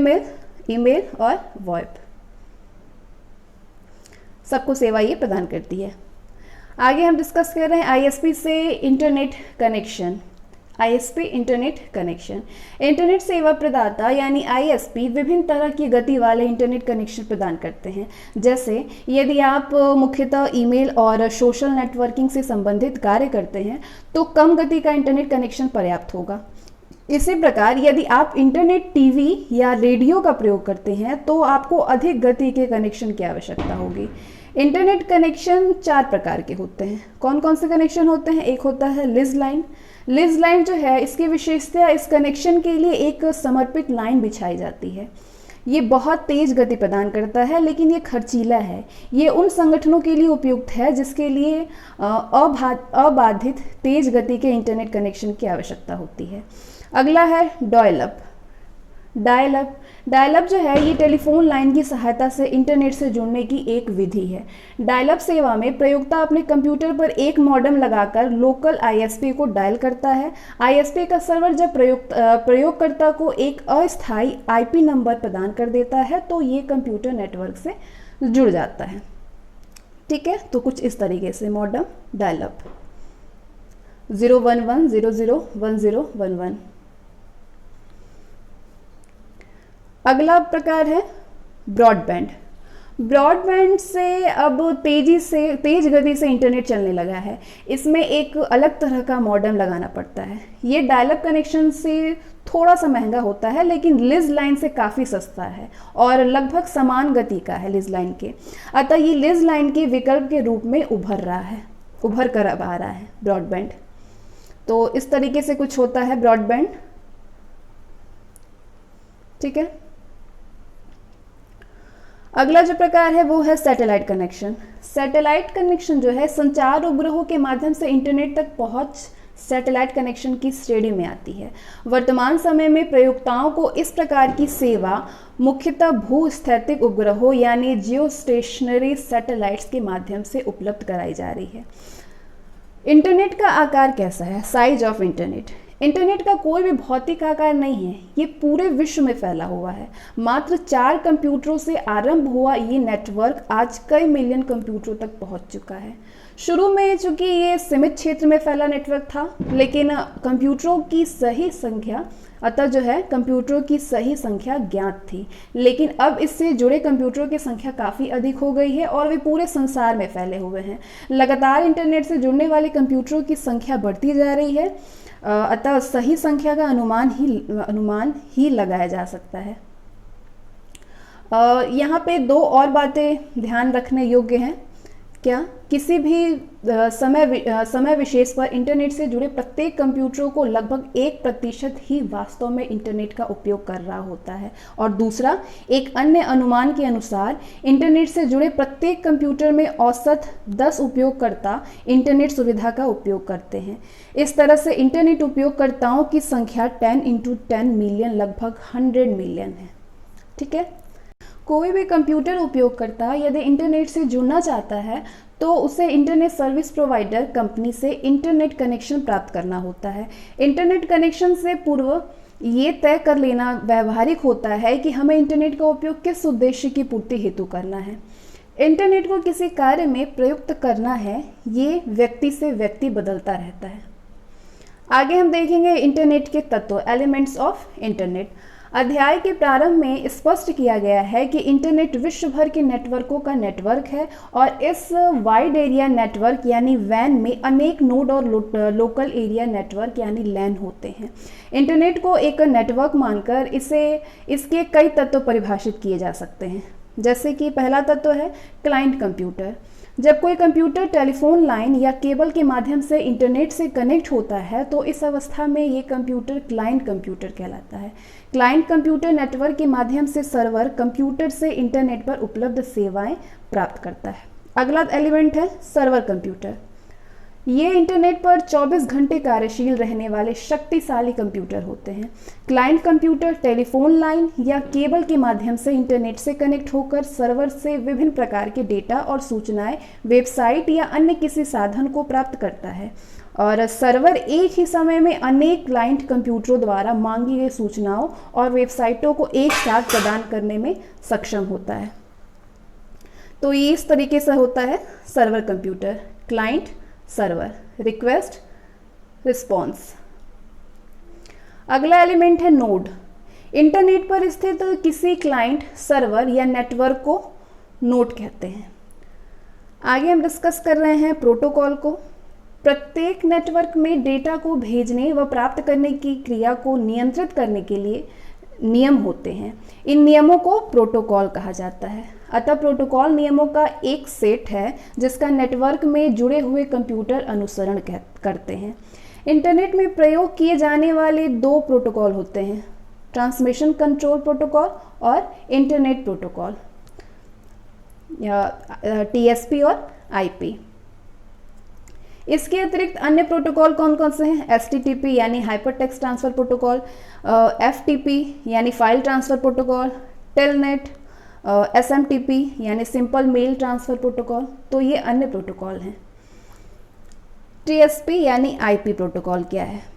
ईमेल और वॉइप, सबको सेवा ये प्रदान करती है। आगे हम डिस्कस कर रहे हैं ISP से internet connection. ISP internet connection, internet सेवा प्रदाता यानी ISP विभिन्न तरह की गति वाले इंटरनेट कनेक्शन प्रदान करते हैं। जैसे यदि आप मुख्यतः ईमेल और सोशल नेटवर्किंग से संबंधित कार्य करते हैं तो कम गति का इंटरनेट कनेक्शन पर्याप्त होगा। इसी प्रकार यदि आप इंटरनेट, टीवी या रेडियो का प्रयोग करते हैं तो आपको अधिक गति के कनेक्शन की आवश्यकता होगी। इंटरनेट कनेक्शन 4 प्रकार के होते हैं। कौन कौन से कनेक्शन होते हैं? एक होता है लिज लाइन। लिज लाइन जो है इसकी विशेषता इस कनेक्शन के लिए एक समर्पित लाइन बिछाई जाती है। ये बहुत तेज गति प्रदान करता है, लेकिन ये खर्चीला है। ये उन संगठनों के लिए उपयुक्त है जिसके लिए अबाधित तेज गति के इंटरनेट कनेक्शन की आवश्यकता होती है। अगला है डायल अप। डायल अप जो है ये टेलीफोन लाइन की सहायता से इंटरनेट से जुड़ने की एक विधि है। डायल अप सेवा में प्रयोक्ता अपने कंप्यूटर पर एक मॉडेम लगाकर लोकल आईएसपी को डायल करता है। आईएसपी का सर्वर जब प्रयोगकर्ता को एक अस्थायी आईपी नंबर प्रदान कर देता है तो ये कंप्यूटर नेटवर्क से जुड़ जाता है। ठीक है, तो कुछ इस तरीके से मॉडेम डायल अप 011001011। अगला प्रकार है ब्रॉडबैंड। ब्रॉडबैंड से अब तेज गति से इंटरनेट चलने लगा है। इसमें एक अलग तरह का मॉडेम लगाना पड़ता है। ये डायल अप कनेक्शन से थोड़ा सा महंगा होता है, लेकिन लिज लाइन से काफ़ी सस्ता है और लगभग समान गति का है लिज लाइन के। अतः ये लिज लाइन के विकल्प के रूप में उभर कर अब आ रहा है ब्रॉडबैंड। तो इस तरीके से कुछ होता है ब्रॉडबैंड। ठीक है, अगला जो प्रकार है वो है सैटेलाइट कनेक्शन। सैटेलाइट कनेक्शन जो है संचार उपग्रहों के माध्यम से इंटरनेट तक पहुंच सैटेलाइट कनेक्शन की श्रेणी में आती है। वर्तमान समय में प्रयोक्ताओं को इस प्रकार की सेवा मुख्यतः भूस्थैतिक उपग्रहों यानी जियोस्टेशनरी सैटेलाइट्स के माध्यम से उपलब्ध कराई जा रही है। इंटरनेट का आकार कैसा है? Size of internet. इंटरनेट का कोई भी भौतिक आकार नहीं है, ये पूरे विश्व में फैला हुआ है। मात्र 4 कंप्यूटरों से आरंभ हुआ ये नेटवर्क आज कई मिलियन कंप्यूटरों तक पहुंच चुका है। शुरू में चूंकि ये सीमित क्षेत्र में फैला नेटवर्क था, लेकिन कंप्यूटरों की सही संख्या ज्ञात थी, लेकिन अब इससे जुड़े कंप्यूटरों की संख्या काफ़ी अधिक हो गई है और वे पूरे संसार में फैले हुए हैं। लगातार इंटरनेट से जुड़ने वाले कंप्यूटरों की संख्या बढ़ती जा रही है, अतः सही संख्या का अनुमान ही लगाया जा सकता है। यहाँ पे 2 और बातें ध्यान रखने योग्य हैं। क्या? किसी भी समय विशेष पर इंटरनेट से जुड़े प्रत्येक कंप्यूटरों को लगभग 1% ही वास्तव में इंटरनेट का उपयोग कर रहा होता है, और दूसरा, एक अन्य अनुमान के अनुसार इंटरनेट से जुड़े प्रत्येक कंप्यूटर में औसत 10 उपयोगकर्ता इंटरनेट सुविधा का उपयोग करते हैं। इस तरह से इंटरनेट उपयोगकर्ताओं की संख्या 10 × 10 मिलियन लगभग 100 मिलियन है। ठीक है, कोई भी कंप्यूटर उपयोगकर्ता यदि इंटरनेट से जुड़ना चाहता है तो उसे इंटरनेट सर्विस प्रोवाइडर कंपनी से इंटरनेट कनेक्शन प्राप्त करना होता है। इंटरनेट कनेक्शन से पूर्व ये तय कर लेना व्यावहारिक होता है कि हमें इंटरनेट का उपयोग किस उद्देश्य की पूर्ति हेतु करना है। इंटरनेट को किसी कार्य में प्रयुक्त करना है, ये व्यक्ति से व्यक्ति बदलता रहता है। आगे हम देखेंगे इंटरनेट के तत्व, एलिमेंट्स ऑफ इंटरनेट। अध्याय के प्रारंभ में स्पष्ट किया गया है कि इंटरनेट विश्व भर के नेटवर्कों का नेटवर्क है और इस वाइड एरिया नेटवर्क यानी वैन में अनेक नोड और लोकल एरिया नेटवर्क यानी लैन होते हैं। इंटरनेट को एक नेटवर्क मानकर इसके कई तत्व परिभाषित किए जा सकते हैं, जैसे कि पहला तत्व है क्लाइंट कंप्यूटर। जब कोई कंप्यूटर टेलीफोन लाइन या केबल के माध्यम से इंटरनेट से कनेक्ट होता है तो इस अवस्था में ये कंप्यूटर क्लाइंट कंप्यूटर कहलाता है। क्लाइंट कंप्यूटर नेटवर्क के माध्यम से सर्वर कंप्यूटर से इंटरनेट पर उपलब्ध सेवाएं प्राप्त करता है। अगला एलिमेंट है सर्वर कंप्यूटर। ये इंटरनेट पर 24 घंटे कार्यशील रहने वाले शक्तिशाली कंप्यूटर होते हैं। क्लाइंट कंप्यूटर टेलीफोन लाइन या केबल के माध्यम से इंटरनेट से कनेक्ट होकर सर्वर से विभिन्न प्रकार के डेटा और सूचनाएं वेबसाइट या अन्य किसी साधन को प्राप्त करता है, और सर्वर एक ही समय में अनेक क्लाइंट कंप्यूटरों द्वारा मांगी गई सूचनाओं और वेबसाइटों को एक साथ प्रदान करने में सक्षम होता है। तो ये इस तरीके से होता है server computer, client server, request response. अगला एलिमेंट है नोड। इंटरनेट पर स्थित किसी क्लाइंट, सर्वर या नेटवर्क को नोड कहते हैं। आगे हम डिस्कस कर रहे हैं प्रोटोकॉल को। प्रत्येक नेटवर्क में डेटा को भेजने व प्राप्त करने की क्रिया को नियंत्रित करने के लिए नियम होते हैं। इन नियमों को प्रोटोकॉल कहा जाता है। अतः प्रोटोकॉल नियमों का एक सेट है जिसका नेटवर्क में जुड़े हुए कंप्यूटर अनुसरण करते हैं। इंटरनेट में प्रयोग किए जाने वाले 2 प्रोटोकॉल होते हैं। ट्रांसमिशन कंट्रोल प्रोटोकॉल और इंटरनेट प्रोटोकॉल या TSP और IP। इसके अतिरिक्त अन्य प्रोटोकॉल कौन कौन से हैं? HTTP यानी hyper text transfer protocol, FTP यानी file transfer protocol, telnet, SMTP यानी सिंपल मेल ट्रांसफर प्रोटोकॉल। तो ये अन्य प्रोटोकॉल हैं। TSP यानी IP प्रोटोकॉल क्या है?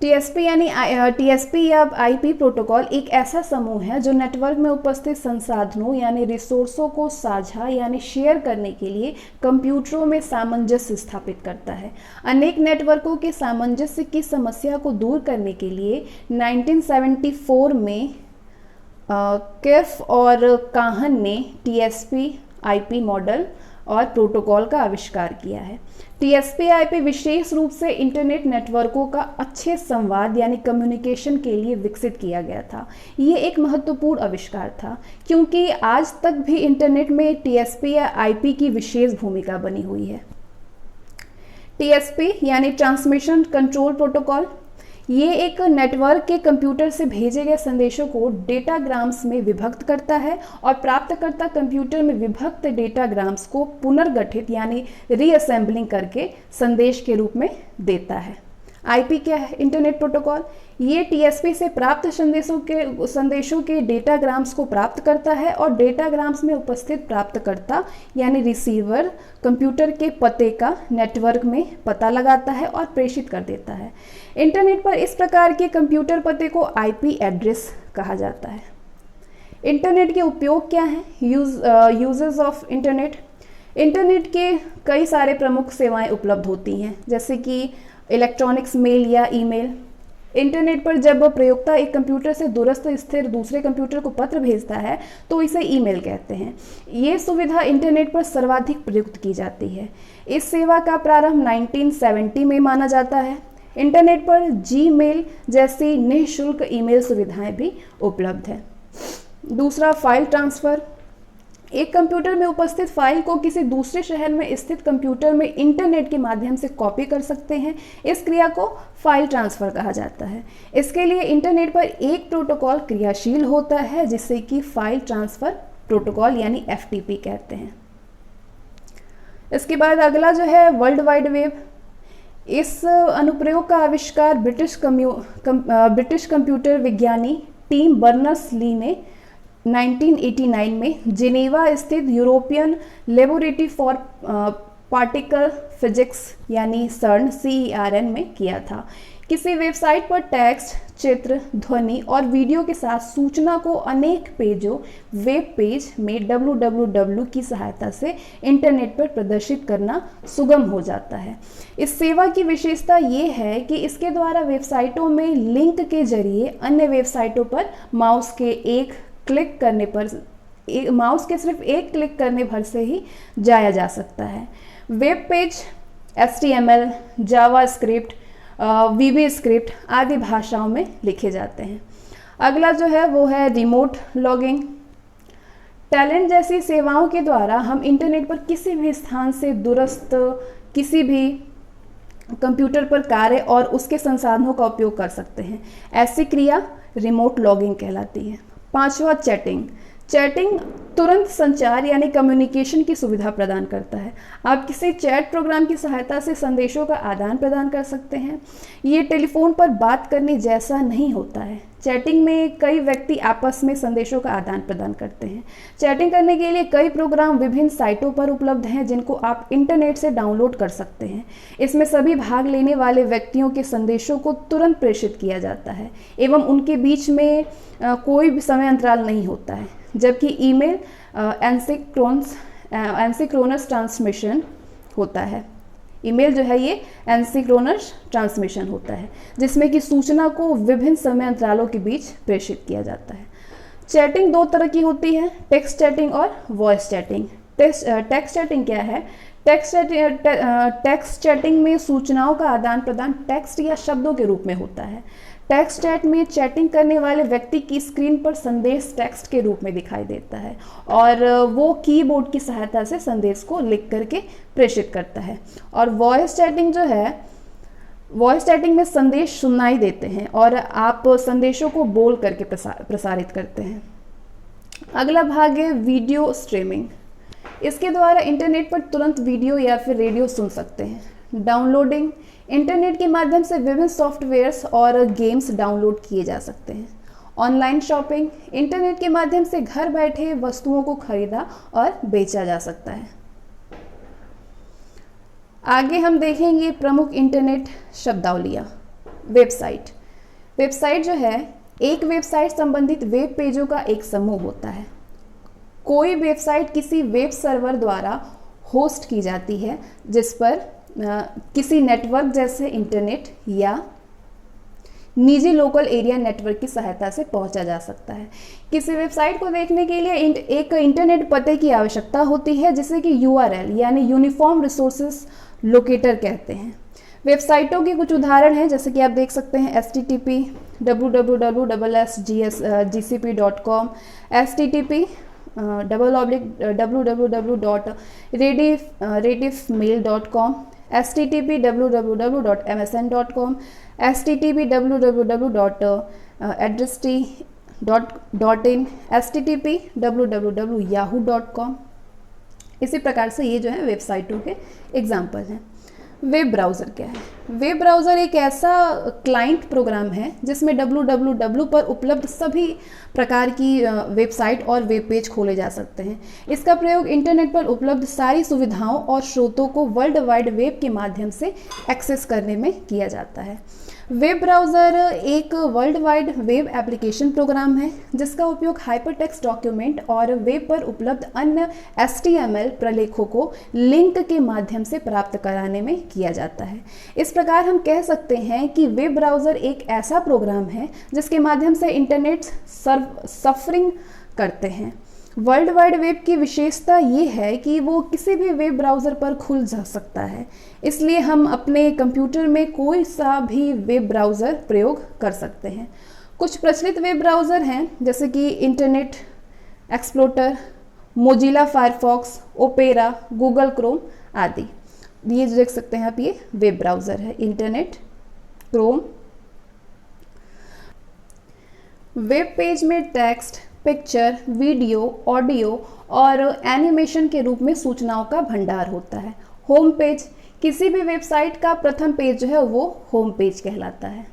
TSP या IP प्रोटोकॉल एक ऐसा समूह है जो नेटवर्क में उपस्थित संसाधनों यानी रिसोर्सों को साझा यानी शेयर करने के लिए कंप्यूटरों में सामंजस्य स्थापित करता है। अनेक नेटवर्कों के सामंजस्य की समस्या को दूर करने के लिए 1974 में केफ और काहन ने TSP IP मॉडल और प्रोटोकॉल का आविष्कार किया है। TSP IP विशेष रूप से इंटरनेट नेटवर्कों का अच्छे संवाद यानी कम्युनिकेशन के लिए विकसित किया गया था। ये एक महत्वपूर्ण आविष्कार था क्योंकि आज तक भी इंटरनेट में TSP या IP की विशेष भूमिका बनी हुई है। TSP यानी ट्रांसमिशन कंट्रोल प्रोटोकॉल, ये एक नेटवर्क के कंप्यूटर से भेजे गए संदेशों को डेटाग्राम्स में विभक्त करता है और प्राप्तकर्ता कंप्यूटर में विभक्त डेटाग्राम्स को पुनर्गठित यानी रीअसेंबलिंग करके संदेश के रूप में देता है। IP क्या है? Internet protocol. ये TSP से प्राप्त संदेशों के डेटाग्राम्स को प्राप्त करता है और डेटाग्राम्स में उपस्थित प्राप्तकर्ता यानी रिसीवर कंप्यूटर के पते का नेटवर्क में पता लगाता है और प्रेषित कर देता है। इंटरनेट पर इस प्रकार के कंप्यूटर पते को IP एड्रेस कहा जाता है। इंटरनेट के उपयोग क्या हैं? Uses of internet. इंटरनेट के कई सारे प्रमुख सेवाएं उपलब्ध होती हैं, जैसे कि इलेक्ट्रॉनिक्स मेल या ईमेल। इंटरनेट पर जब प्रयोक्ता एक कंप्यूटर से दूरस्थ स्थिर दूसरे कंप्यूटर को पत्र भेजता है तो इसे ईमेल कहते हैं। ये सुविधा इंटरनेट पर सर्वाधिक प्रयुक्त की जाती है। इस सेवा का प्रारंभ 1970 में माना जाता है। इंटरनेट पर जीमेल जैसी निःशुल्क ईमेल सुविधाएं भी उपलब्ध है। दूसरा, फाइल ट्रांसफ़र। एक कंप्यूटर में उपस्थित फाइल को किसी दूसरे शहर में स्थित कंप्यूटर में इंटरनेट के माध्यम से कॉपी कर सकते हैं। इस क्रिया को फाइल ट्रांसफ़र कहा जाता है। इसके लिए इंटरनेट पर एक प्रोटोकॉल क्रियाशील होता है जिसे कि फाइल ट्रांसफ़र प्रोटोकॉल यानी FTP कहते हैं। इसके बाद अगला जो है वर्ल्ड वाइड वेब। इस अनुप्रयोग का आविष्कार ब्रिटिश कंप्यूटर विज्ञानी टिम बर्नर्स-ली ने 1989 में जिनेवा स्थित European laboratory for particle physics यानी CERN में किया था। किसी वेबसाइट पर टेक्स्ट, चित्र, ध्वनि और वीडियो के साथ सूचना को अनेक पेजों वेब पेज में www की सहायता से इंटरनेट पर प्रदर्शित करना सुगम हो जाता है। इस सेवा की विशेषता ये है कि इसके द्वारा वेबसाइटों में लिंक के जरिए अन्य वेबसाइटों पर माउस के सिर्फ एक क्लिक करने भर से ही जाया जा सकता है। Web page HTML, JavaScript, VB script आदि भाषाओं में लिखे जाते हैं। अगला जो है वो है रिमोट लॉगिंग। टैलेंट जैसी सेवाओं के द्वारा हम इंटरनेट पर किसी भी स्थान से दूरस्थ किसी भी कंप्यूटर पर कार्य और उसके संसाधनों का उपयोग कर सकते हैं। ऐसी क्रिया रिमोट लॉगिंग कहलाती है। पांचवा, चैटिंग तुरंत संचार यानी कम्युनिकेशन की सुविधा प्रदान करता है। आप किसी चैट प्रोग्राम की सहायता से संदेशों का आदान प्रदान कर सकते हैं। ये टेलीफोन पर बात करने जैसा नहीं होता है। चैटिंग में कई व्यक्ति आपस में संदेशों का आदान प्रदान करते हैं। चैटिंग करने के लिए कई प्रोग्राम विभिन्न साइटों पर उपलब्ध हैं जिनको आप इंटरनेट से डाउनलोड कर सकते हैं। इसमें सभी भाग लेने वाले व्यक्तियों के संदेशों को तुरंत प्रेषित किया जाता है एवं उनके बीच में कोई भी समय अंतराल नहीं होता है, जबकि ईमेल एसिंक्रोनस ट्रांसमिशन होता है। ईमेल जो है ये एसिंक्रोनस ट्रांसमिशन होता है जिसमें कि सूचना को विभिन्न समय अंतरालों के बीच प्रेषित किया जाता है। चैटिंग दो तरह की होती है, टेक्स्ट चैटिंग और वॉइस चैटिंग। टेक्स्ट चैटिंग क्या है? टेक्स्ट चैटिंग में सूचनाओं का आदान प्रदान टेक्स्ट या शब्दों के रूप में होता है। टेक्स्ट चैट में चैटिंग करने वाले व्यक्ति की स्क्रीन पर संदेश टेक्स्ट के रूप में दिखाई देता है और वो कीबोर्ड की सहायता से संदेश को लिख करके प्रेषित करता है। और वॉइस चैटिंग जो है वॉइस चैटिंग में संदेश सुनाई देते हैं और आप संदेशों को बोल करके प्रसारित करते हैं। अगला भाग है वीडियो स्ट्रीमिंग। इसके द्वारा इंटरनेट पर तुरंत वीडियो या फिर रेडियो सुन सकते हैं। डाउनलोडिंग, इंटरनेट के माध्यम से विभिन्न सॉफ्टवेयर्स और गेम्स डाउनलोड किए जा सकते हैं। ऑनलाइन शॉपिंग, इंटरनेट के माध्यम से घर बैठे वस्तुओं को खरीदा और बेचा जा सकता है। आगे हम देखेंगे प्रमुख इंटरनेट शब्दावलियाँ। वेबसाइट, वेबसाइट जो है एक वेबसाइट संबंधित वेब पेजों का एक समूह होता है। कोई वेबसाइट किसी वेब सर्वर द्वारा होस्ट की जाती है जिस पर किसी नेटवर्क जैसे इंटरनेट या निजी लोकल एरिया नेटवर्क की सहायता से पहुंचा जा सकता है। किसी वेबसाइट को देखने के लिए एक इंटरनेट पते की आवश्यकता होती है जिसे कि URL यानी यूनिफॉर्म रिसोर्सेज लोकेटर कहते हैं। वेबसाइटों के कुछ उदाहरण हैं जैसे कि आप देख सकते हैं http www.gcp.com, http www.rediffmail.com, http www.msn.com, http www.address.in, http www.yahoo.com। इसी प्रकार से ये जो है वेबसाइटों के एग्जाम्पल हैं। वेब ब्राउज़र क्या है? वेब ब्राउज़र एक ऐसा क्लाइंट प्रोग्राम है जिसमें www पर उपलब्ध सभी प्रकार की वेबसाइट और वेब पेज खोले जा सकते हैं। इसका प्रयोग इंटरनेट पर उपलब्ध सारी सुविधाओं और स्रोतों को वर्ल्ड वाइड वेब के माध्यम से एक्सेस करने में किया जाता है। वेब ब्राउज़र एक world wide web application program है जिसका उपयोग हाइपरटेक्स्ट डॉक्यूमेंट और वेब पर उपलब्ध अन्य HTML प्रलेखों को लिंक के माध्यम से प्राप्त कराने में किया जाता है। इस प्रकार हम कह सकते हैं कि वेब ब्राउज़र एक ऐसा प्रोग्राम है जिसके माध्यम से इंटरनेट सर्फिंग करते हैं। वर्ल्ड वाइड वेब की विशेषता ये है कि वो किसी भी वेब ब्राउज़र पर खुल जा सकता है, इसलिए हम अपने कंप्यूटर में कोई सा भी वेब ब्राउज़र प्रयोग कर सकते हैं। कुछ प्रचलित वेब ब्राउज़र हैं जैसे कि internet explorer, Mozilla Firefox, opera, Google Chrome आदि। ये जो देख सकते हैं आप ये वेब ब्राउज़र है इंटरनेट क्रोम। वेब पेज में टेक्स्ट, पिक्चर, वीडियो, ऑडियो और एनिमेशन के रूप में सूचनाओं का भंडार होता है। होम पेज, किसी भी वेबसाइट का प्रथम पेज जो है वो होम पेज कहलाता है।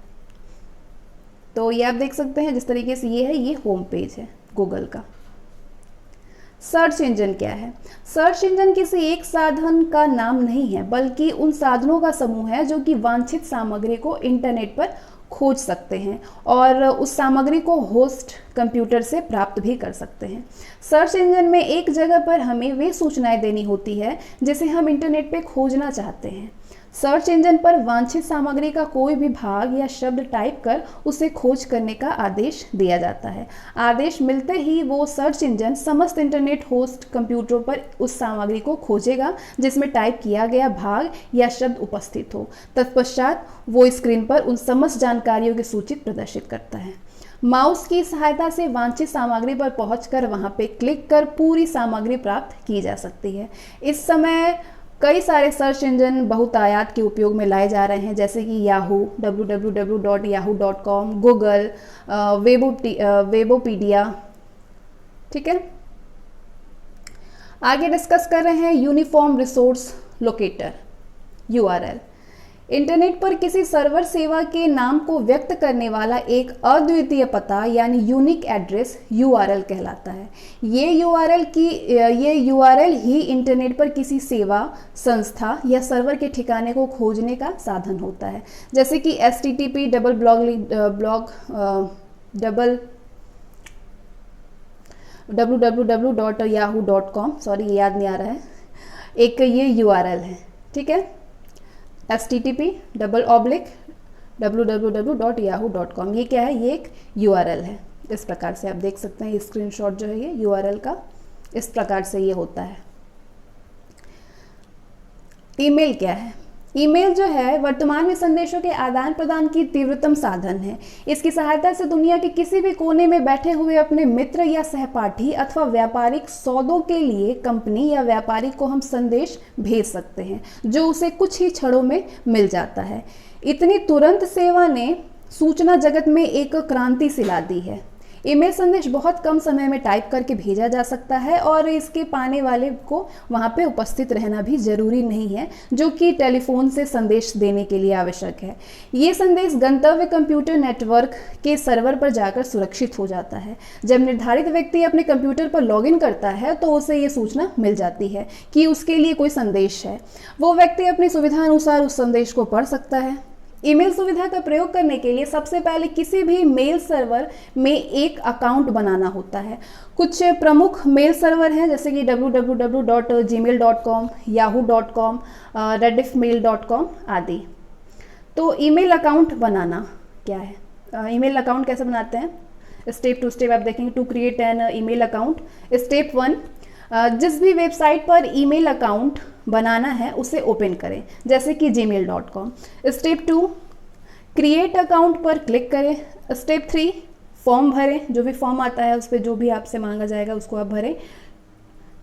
तो ये आप देख सकते हैं जिस तरीके से ये है, ये होम पेज है गूगल का। सर्च इंजन क्या है? सर्च इंजन किसी एक साधन का नाम नहीं है बल्कि उन साधनों का समूह है जो कि वांछित सामग्री को इंटरनेट पर खोज सकते हैं और उस सामग्री को होस्ट कंप्यूटर से प्राप्त भी कर सकते हैं। सर्च इंजन में एक जगह पर हमें वे सूचनाएं देनी होती है जिसे हम इंटरनेट पे खोजना चाहते हैं। सर्च इंजन पर वांछित सामग्री का कोई भी भाग या शब्द टाइप कर उसे खोज करने का आदेश दिया जाता है। आदेश मिलते ही वो सर्च इंजन समस्त इंटरनेट होस्ट कंप्यूटरों पर उस सामग्री को खोजेगा जिसमें टाइप किया गया भाग या शब्द उपस्थित हो। तत्पश्चात वो स्क्रीन पर उन समस्त जानकारियों की सूची प्रदर्शित करता है। माउस की सहायता से वांछित सामग्री पर पहुंचकर वहां पे क्लिक कर पूरी सामग्री प्राप्त की जा सकती है। इस समय कई सारे सर्च इंजन बहुतायत के उपयोग में लाए जा रहे हैं जैसे कि याहू, www.yahoo.com, गूगल, वेबोपीडिया। ठीक है, आगे डिस्कस कर रहे हैं uniform resource locator URL। Internet पर किसी सर्वर सेवा के नाम को व्यक्त करने वाला एक अद्वितीय पता यानी यूनिक एड्रेस URL कहलाता है। ये URL ही इंटरनेट पर किसी सेवा, संस्था या सर्वर के ठिकाने को खोजने का साधन होता है। जैसे कि http www.yahoo.com, सॉरी याद नहीं आ रहा है, एक ये URL है। ठीक है, http www.yahoo.com, ये क्या है? ये एक URL है। इस प्रकार से आप देख सकते हैं स्क्रीनशॉट जो है ये URL का, इस प्रकार से ये होता है। ईमेल क्या है? ईमेल जो है वर्तमान में संदेशों के आदान प्रदान की तीव्रतम साधन है। इसकी सहायता से दुनिया के किसी भी कोने में बैठे हुए अपने मित्र या सहपाठी अथवा व्यापारिक सौदों के लिए कंपनी या व्यापारी को हम संदेश भेज सकते हैं जो उसे कुछ ही क्षणों में मिल जाता है। इतनी तुरंत सेवा ने सूचना जगत में एक क्रांति सी ला दी है। ईमेल संदेश बहुत कम समय में टाइप करके भेजा जा सकता है और इसके पाने वाले को वहाँ पे उपस्थित रहना भी जरूरी नहीं है, जो कि टेलीफोन से संदेश देने के लिए आवश्यक है। ये संदेश गंतव्य कंप्यूटर नेटवर्क के सर्वर पर जाकर सुरक्षित हो जाता है। जब निर्धारित व्यक्ति अपने कंप्यूटर पर लॉगिन करता है तो उसे ये सूचना मिल जाती है कि उसके लिए कोई संदेश है। वो व्यक्ति अपनी सुविधा अनुसार उस संदेश को पढ़ सकता है। ईमेल सुविधा का प्रयोग करने के लिए सबसे पहले किसी भी मेल सर्वर में एक अकाउंट बनाना होता है। कुछ प्रमुख मेल सर्वर हैं जैसे कि www.gmail.com, yahoo.com, rediffmail.com आदि। तो ईमेल अकाउंट बनाना क्या है, ईमेल अकाउंट कैसे बनाते हैं, स्टेप टू स्टेप आप देखेंगे। To create an email account, step 1, जिस भी वेबसाइट पर ईमेल अकाउंट बनाना है उसे ओपन करें, जैसे कि gmail.com। स्टेप 2, क्रिएट अकाउंट पर क्लिक करें। स्टेप 3, फॉर्म भरें, जो भी फॉर्म आता है उस पर जो भी आपसे मांगा जाएगा उसको आप भरें,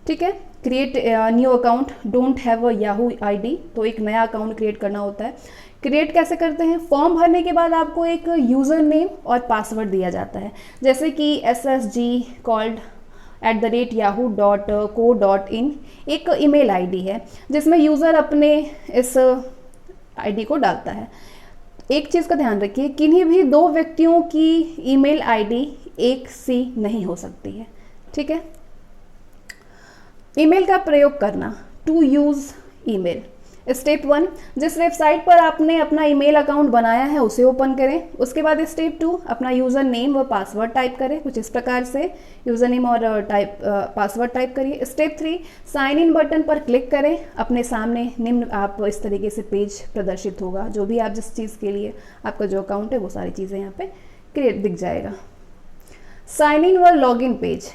ठीक है। Create new account, don't have a Yahoo ID, तो एक नया अकाउंट क्रिएट करना होता है। क्रिएट कैसे करते हैं, फॉर्म भरने के बाद आपको एक यूज़र नेम और पासवर्ड दिया जाता है, जैसे कि ssg@yahoo.co.in एक ईमेल आईडी है जिसमें यूज़र अपने इस आईडी को डालता है। एक चीज़ का ध्यान रखिए, किन्हीं भी दो व्यक्तियों की ईमेल आईडी एक सी नहीं हो सकती है, ठीक है। ईमेल का प्रयोग करना, टू यूज़ ईमेल। स्टेप 1, जिस वेबसाइट पर आपने अपना ईमेल अकाउंट बनाया है उसे ओपन करें। उसके बाद स्टेप 2, अपना यूज़र नेम व पासवर्ड टाइप करें, कुछ इस प्रकार से यूज़र नेम और पासवर्ड टाइप करिए। स्टेप 3, साइन इन बटन पर क्लिक करें। अपने सामने निम्न आप इस तरीके से पेज प्रदर्शित होगा, जो भी आप जिस चीज़ के लिए आपका जो अकाउंट है वो सारी चीज़ें यहाँ पे क्रिएट दिख जाएगा। साइन इन व लॉग इन पेज,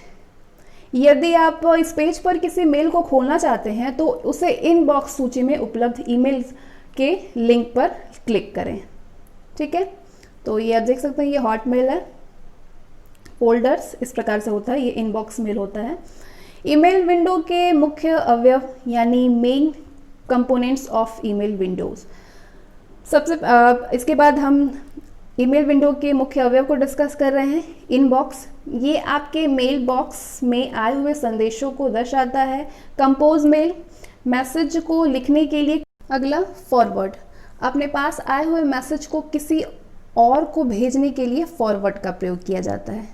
यदि आप इस पेज पर किसी मेल को खोलना चाहते हैं तो उसे इनबॉक्स सूची में उपलब्ध ईमेल के लिंक पर क्लिक करें, ठीक है। तो ये आप देख सकते हैं, ये हॉट मेल है, फोल्डर्स इस प्रकार से होता है, ये इनबॉक्स मेल होता है। ईमेल विंडो के मुख्य अवयव यानी main components of email Windows. सबसे इसके बाद हम ईमेल विंडो के मुख्य अवयव को डिस्कस कर रहे हैं। इनबॉक्स, ये आपके मेल बॉक्स में आए हुए संदेशों को दर्शाता है। कंपोज मेल, मैसेज को लिखने के लिए। अगला फॉरवर्ड, अपने पास आए हुए मैसेज को किसी और को भेजने के लिए फॉरवर्ड का प्रयोग किया जाता है,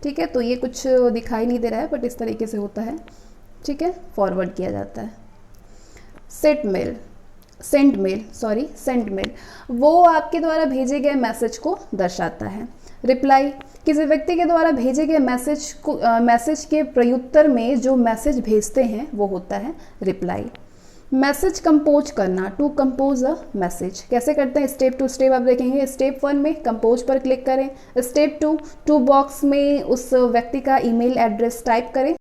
ठीक है। तो ये कुछ दिखाई नहीं दे रहा है बट इस तरीके से होता है, ठीक है, फॉरवर्ड किया जाता है। सेंड मेल, वो आपके द्वारा भेजे गए मैसेज को दर्शाता है। रिप्लाई, किसी व्यक्ति के द्वारा भेजे गए मैसेज के प्रत्युत्तर में जो मैसेज भेजते हैं वो होता है रिप्लाई। मैसेज कंपोज करना, टू कंपोज अ मैसेज, कैसे करते हैं, स्टेप टू स्टेप आप देखेंगे। स्टेप 1 में कंपोज पर क्लिक करें। स्टेप 2, टू बॉक्स में उस व्यक्ति का ईमेल एड्रेस टाइप करें।